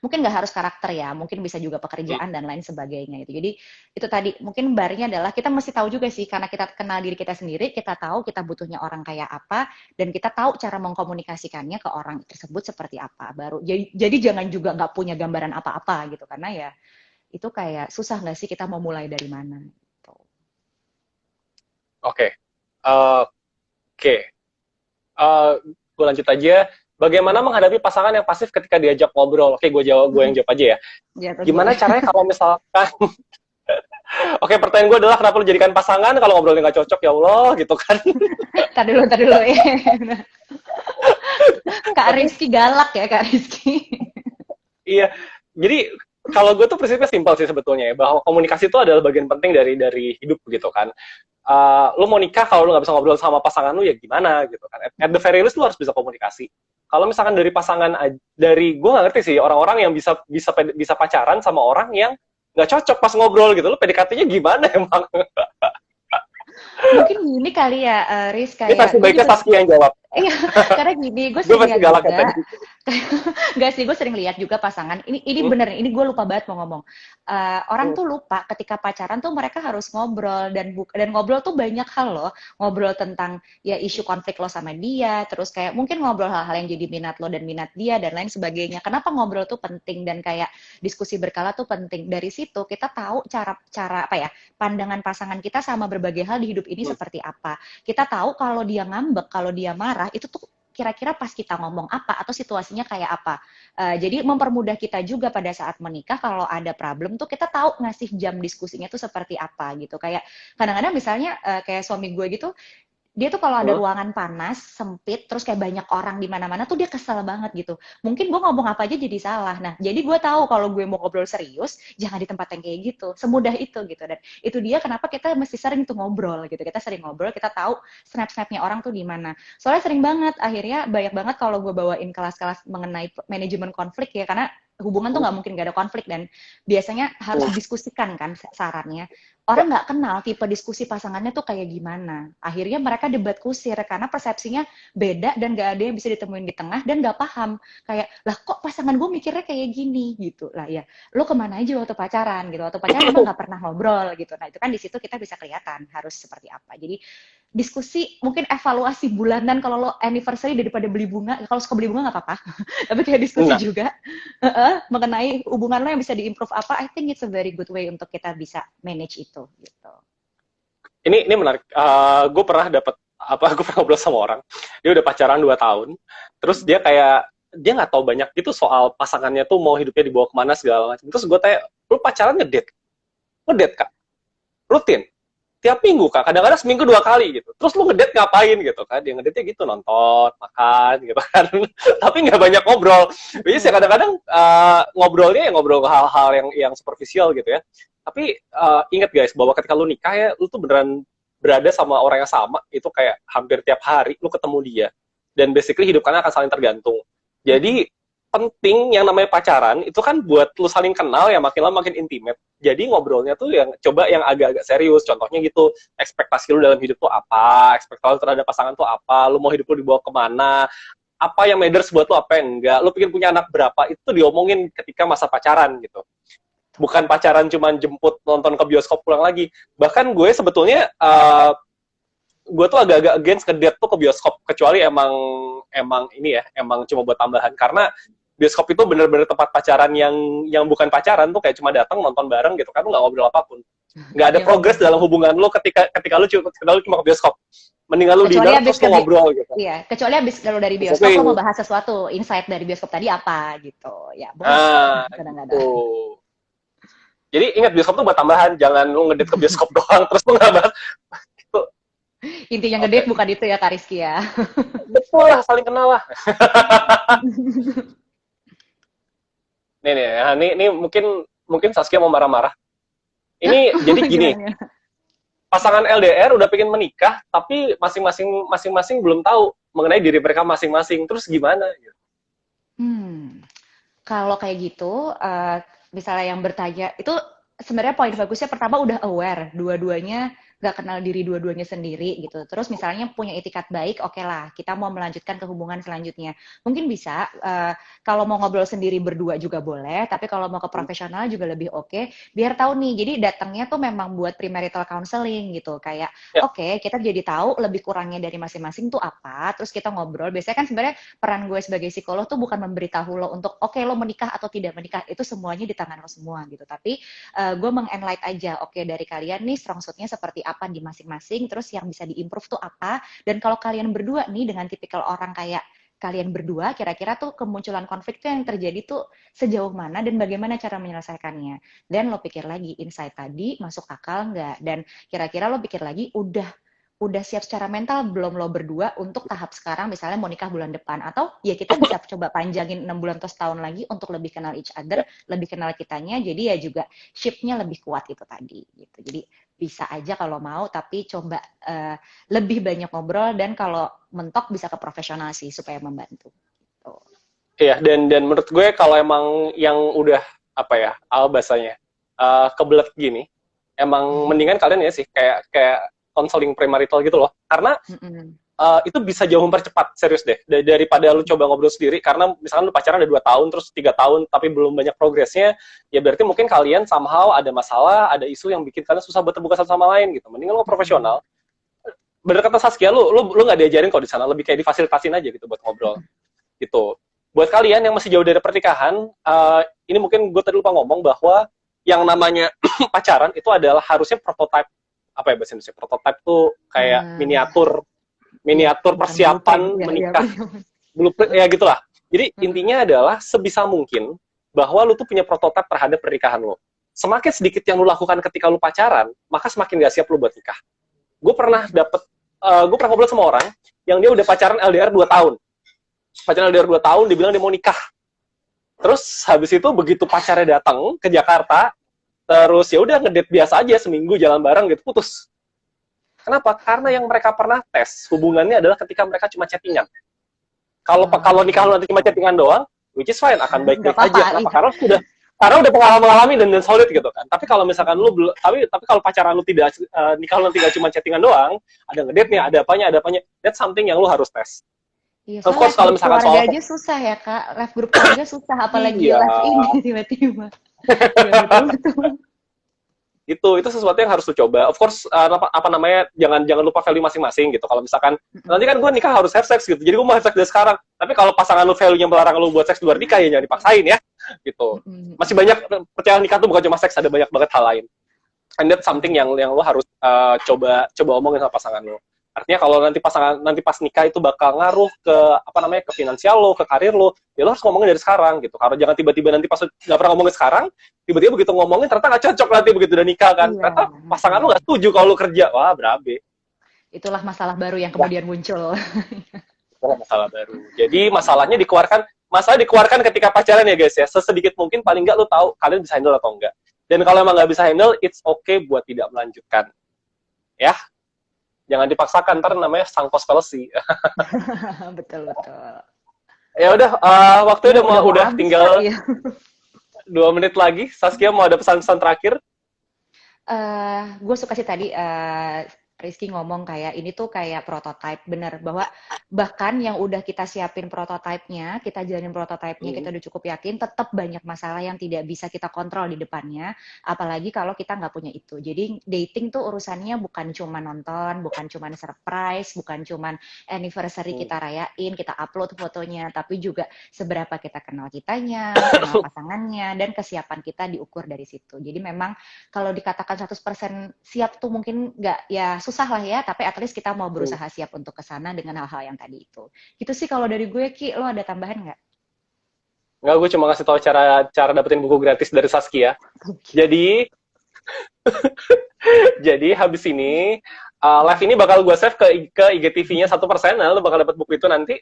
nggak harus karakter ya, mungkin bisa juga pekerjaan dan lain sebagainya gitu. Jadi itu tadi mungkin barnya adalah kita mesti tahu juga sih, karena kita kenal diri kita sendiri, kita tahu kita butuhnya orang kayak apa, dan kita tahu cara mengkomunikasikannya ke orang tersebut seperti apa. Baru jadi jangan juga nggak punya gambaran apa-apa gitu, karena ya itu kayak susah nggak sih kita mau mulai dari mana gitu. Oke. Gue lanjut aja. Bagaimana menghadapi pasangan yang pasif ketika diajak ngobrol? Oke, gue yang jawab aja ya. Gimana caranya kalau misalkan Oke, pertanyaan gue adalah kenapa lu jadikan pasangan kalau ngobrolnya nggak cocok, ya Allah, gitu kan. Tar dulu ya. Kak Rizky galak ya, Kak Rizky. Iya, jadi kalau gue tuh prinsipnya simpel sih sebetulnya ya, bahwa komunikasi itu adalah bagian penting dari hidup gitu kan. Lu mau nikah kalau lu nggak bisa ngobrol sama pasangan lu ya gimana gitu kan. At the very least lu harus bisa komunikasi. Kalau misalkan dari pasangan, gue nggak ngerti sih orang-orang yang bisa pacaran sama orang yang nggak cocok pas ngobrol gitu, lu PDKT-nya gimana emang? Mungkin gini kali ya, Riz, kayak... Ini versi baiknya Saskia yang jawab. Iya, karena gini, gue sering lihat juga. Gak sih, gue sering lihat juga pasangan. Ini bener, ini gue lupa banget mau ngomong. Orang tuh lupa ketika pacaran tuh mereka harus ngobrol dan ngobrol tuh banyak hal loh. Ngobrol tentang ya isu konflik lo sama dia, terus kayak mungkin ngobrol hal-hal yang jadi minat lo dan minat dia dan lain sebagainya. Kenapa ngobrol tuh penting dan kayak diskusi berkala tuh penting. Dari situ kita tahu cara apa ya, pandangan pasangan kita sama berbagai hal di hidup ini seperti apa. Kita tahu kalau dia ngambek, kalau dia marah, itu tuh kira-kira pas kita ngomong apa atau situasinya kayak apa. Jadi mempermudah kita juga pada saat menikah, kalau ada problem tuh kita tahu ngasih jam diskusinya tuh seperti apa gitu. Kayak kadang-kadang misalnya kayak suami gue gitu, dia tuh kalau ada ruangan panas, sempit, terus kayak banyak orang di mana-mana tuh dia kesel banget gitu. Mungkin gue ngomong apa aja jadi salah. Nah, jadi gue tahu kalau gue mau ngobrol serius, jangan di tempat yang kayak gitu. Semudah itu gitu. Dan itu dia kenapa kita mesti sering tuh ngobrol gitu. Kita sering ngobrol, kita tahu snap-snapnya orang tuh di mana. Soalnya sering banget, akhirnya banyak banget kalau gue bawain kelas-kelas mengenai manajemen konflik ya, karena hubungan tuh nggak mungkin nggak ada konflik, dan biasanya harus didiskusikan kan sarannya. Orang nggak kenal tipe diskusi pasangannya tuh kayak gimana. Akhirnya mereka debat kusir karena persepsinya beda dan nggak ada yang bisa ditemuin di tengah dan nggak paham. Kayak, lah kok pasangan gue mikirnya kayak gini gitu. Lah ya, lo kemana aja waktu pacaran gitu. Waktu pacaran emang nggak pernah ngobrol gitu. Nah itu kan di situ kita bisa kelihatan harus seperti apa. Jadi diskusi, mungkin evaluasi bulanan kalau lo anniversary daripada beli bunga. Kalau suka beli bunga nggak apa-apa. Tapi kayak diskusi juga mengenai hubungan lo yang bisa diimprove apa. I think it's a very good way untuk kita bisa manage itu gitu. Ini menarik. Gue pernah gue pernah ngobrol sama orang. Dia udah pacaran 2 tahun. Terus dia nggak tahu banyak gitu soal pasangannya tuh mau hidupnya dibawa kemana segala macam. Terus gue tanya, lu pacaran ngedate? Ngedate kak? Rutin? Tiap minggu kak? Kadang-kadang seminggu 2 kali gitu. Terus lu ngedate ngapain gitu kan? Dia ngedate gitu, nonton, makan gitu kan. Tapi nggak banyak ngobrol. Jadi sih kadang-kadang ngobrolnya ya ngobrol hal-hal yang superficial gitu ya. Tapi ingat guys, bahwa ketika lu nikah ya, lu tuh beneran berada sama orang yang sama, itu kayak hampir tiap hari lu ketemu dia. Dan basically hidup kalian akan saling tergantung. Jadi penting yang namanya pacaran, itu kan buat lu saling kenal ya, makin lama makin intimate. Jadi ngobrolnya tuh coba yang agak-agak serius. Contohnya gitu, ekspektasi lu dalam hidup tuh apa, ekspektasi lu terhadap pasangan tuh apa, lu mau hidup lu dibawa kemana, apa yang matters buat lu, apa yang enggak, lu pengen punya anak berapa, itu diomongin ketika masa pacaran gitu. Bukan pacaran cuman jemput nonton ke bioskop pulang lagi. Bahkan gue sebetulnya gue tuh agak-agak against ngedate tuh ke bioskop, kecuali emang ini ya, emang cuma buat tambahan. Karena bioskop itu bener-bener tempat pacaran yang bukan pacaran tuh kayak cuma datang nonton bareng gitu kan, lu nggak ngobrol apapun, nggak ada progres dalam hubungan lu ketika lu cuma ke bioskop. Mendingan lu dinner terus lu ngobrol gitu. Iya, kecuali abis kalau dari bioskop lo mau bahas sesuatu, insight dari bioskop tadi apa gitu. Ya, boleh kadang-kadang. Jadi ingat, bioskop tuh buat tambahan, jangan lu ngedate ke bioskop doang terus lu nggak bahas. Intinya ngedate bukan itu ya Kak Rizky ya. Betul lah, saling kenal lah. Nih, mungkin Saskia mau marah-marah. Ini jadi gini, pasangan LDR udah pengen menikah, tapi masing-masing belum tahu mengenai diri mereka masing-masing. Terus gimana? Kalau kayak gitu, misalnya yang bertanya, itu sebenarnya poin bagusnya pertama udah aware, dua-duanya nggak kenal diri dua-duanya sendiri gitu. Terus misalnya punya itikat baik, oke lah, kita mau melanjutkan ke hubungan selanjutnya. Mungkin bisa, kalau mau ngobrol sendiri berdua juga boleh, tapi kalau mau ke profesional juga lebih oke, biar tahu nih, jadi datangnya tuh memang buat premarital counseling gitu, kayak oke, kita jadi tahu lebih kurangnya dari masing-masing tuh apa, terus kita ngobrol. Biasanya kan sebenarnya peran gue sebagai psikolog tuh bukan memberitahu lo untuk oke, lo menikah atau tidak menikah, itu semuanya di tangan lo semua gitu, tapi gue meng-enlight aja, oke, dari kalian nih strong suit-nya seperti apa di masing-masing, terus yang bisa diimprove tuh apa, dan kalau kalian berdua nih dengan tipikal orang kayak kalian berdua, kira-kira tuh kemunculan konflik tuh yang terjadi tuh sejauh mana dan bagaimana cara menyelesaikannya. Dan lo pikir lagi, insight tadi masuk akal nggak? Dan kira-kira lo pikir lagi, udah siap secara mental belum lo berdua untuk tahap sekarang, misalnya mau nikah bulan depan, atau ya kita bisa coba panjangin 6 bulan atau setahun lagi untuk lebih kenal each other, lebih kenal kitanya, jadi ya juga ship-nya lebih kuat itu tadi gitu. Jadi bisa aja kalau mau, tapi coba lebih banyak ngobrol, dan kalau mentok bisa ke profesional sih supaya membantu gitu. Iya, dan menurut gue kalau emang yang udah apa ya, bahasanya kebelet gini, emang mendingan kalian ya sih kayak counseling premarital gitu loh, karena itu bisa jauh mempercepat, serius deh, daripada lu coba ngobrol sendiri. Karena misalkan lu pacaran ada 2 tahun, terus 3 tahun, tapi belum banyak progresnya, ya berarti mungkin kalian somehow ada masalah, ada isu yang bikin kalian susah buat terbuka satu sama lain gitu. Mendingan lu profesional. Bener kata Saskia, lu nggak diajarin kok di sana, lebih kayak difasilitasin aja gitu buat ngobrol gitu. Buat kalian yang masih jauh dari pernikahan, ini mungkin gue tadi lupa ngomong bahwa yang namanya pacaran itu adalah harusnya prototype, apa ya bahasa Indonesia, prototype tuh kayak miniatur persiapan menikah, blueprint ya gitulah. Jadi intinya adalah sebisa mungkin bahwa lu tuh punya prototype terhadap pernikahan lu. Semakin sedikit yang lu lakukan ketika lu pacaran, maka semakin gak siap lu buat nikah. Gue pernah ngobrol sama orang yang dia udah pacaran LDR 2 tahun. Pacaran LDR 2 tahun, dia bilang dia mau nikah. Terus habis itu begitu pacarnya datang ke Jakarta, terus ya udah ngedate biasa aja, seminggu jalan bareng gitu, putus. Kenapa? Karena yang mereka pernah tes hubungannya adalah ketika mereka cuma chattingan. Kalau nikah lu nanti cuma chattingan doang, which is fine, akan Nggak baik-baik apa-apa, aja. Kenapa? iya. Karena udah pengalaman dan solid gitu kan. Tapi kalau misalkan lu belum, tapi kalau pacaran lu tidak nikah lu nanti gak cuma chattingan doang, ada ngedate nih, ada apanya, that's something yang lu harus tes. Iya, Of soalnya course live kalau grup misalkan keluarga soal aja susah ya, Kak. Live grup keluarga susah, apalagi iya, live ini tiba-tiba. Iya, betul-betul. itu sesuatu yang harus lu coba. Of course apa namanya, jangan lupa value masing-masing gitu. Kalau misalkan nanti kan gue nikah harus have sex gitu, jadi gue mau have sex dari sekarang. Tapi kalau pasangan lu value-nya melarang lu buat seks di luar nikah, ya jangan dipaksain ya gitu. Masih banyak, percaya nikah tuh bukan cuma seks, ada banyak banget hal lain. And that's something yang lu harus coba omongin sama pasangan lu. Artinya kalau nanti pas nikah itu bakal ngaruh ke apa namanya, ke finansial lo, ke karir lo, ya lo harus ngomongin dari sekarang gitu. Kalau jangan tiba-tiba nanti pas nggak pernah ngomongin sekarang, tiba-tiba begitu ngomongin ternyata nggak cocok, nanti begitu udah nikah kan, Iya. ternyata pasangan lo nggak setuju kalau lo kerja, wah berabe. Itulah masalah baru yang Wah, kemudian muncul. itu masalah baru. Jadi masalah dikeluarkan ketika pacaran ya guys ya, sesedikit mungkin, paling nggak lo tahu kalian bisa handle atau enggak. Dan kalau emang nggak bisa handle, it's okay buat tidak melanjutkan. Ya, jangan dipaksakan, ntar namanya sunk cost fallacy. Betul, betul. Ya udah, waktu udah habis, tinggal Kak, ya. 2 menit lagi. Saskia mau ada pesan-pesan terakhir? Gue suka sih tadi Rizky ngomong kayak ini tuh kayak prototype, bener bahwa bahkan yang udah kita siapin prototipenya, kita jalanin prototipenya, kita udah cukup yakin, tetap banyak masalah yang tidak bisa kita kontrol di depannya, apalagi kalau kita nggak punya itu. Jadi dating tuh urusannya bukan cuma nonton, bukan cuma surprise, bukan cuma anniversary kita rayain, kita upload fotonya, tapi juga seberapa kita kenal kitanya, kenal pasangannya, dan kesiapan kita diukur dari situ. Jadi memang kalau dikatakan 100% siap tuh mungkin nggak, ya susah lah ya, tapi at least kita mau berusaha siap untuk kesana dengan hal-hal yang tadi itu. Gitu sih kalau dari gue, Ki. Lo ada tambahan nggak? Nggak, gue cuma ngasih tahu cara dapetin buku gratis dari Saskia. Jadi jadi habis ini live ini bakal gue save ke IGTV-nya 1%, nah, lo bakal dapet buku itu nanti.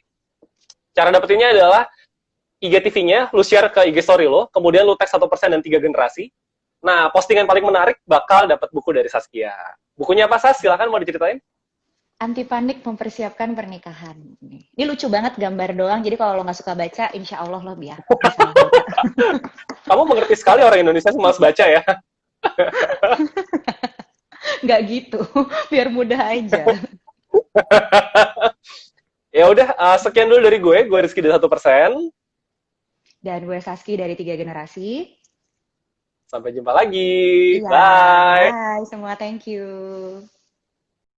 Cara dapetinnya adalah IGTV-nya lu share ke IG story lo, kemudian lu tag 1% dan 3 generasi. Nah, postingan paling menarik bakal dapat buku dari Saskia. Bukunya apa, Sas? Silakan, mau diceritain. Anti panik mempersiapkan pernikahan. Ini lucu banget gambar doang, jadi kalau lo nggak suka baca, insya Allah lo bisa baca. Kamu mengerti sekali, orang Indonesia malas baca ya. Nggak gitu, biar mudah aja. Ya udah, sekian dulu dari gue Rizky dari 1%. Dan gue Saski dari 3 generasi. Sampai jumpa lagi. Iya, Bye. bye semua, thank you.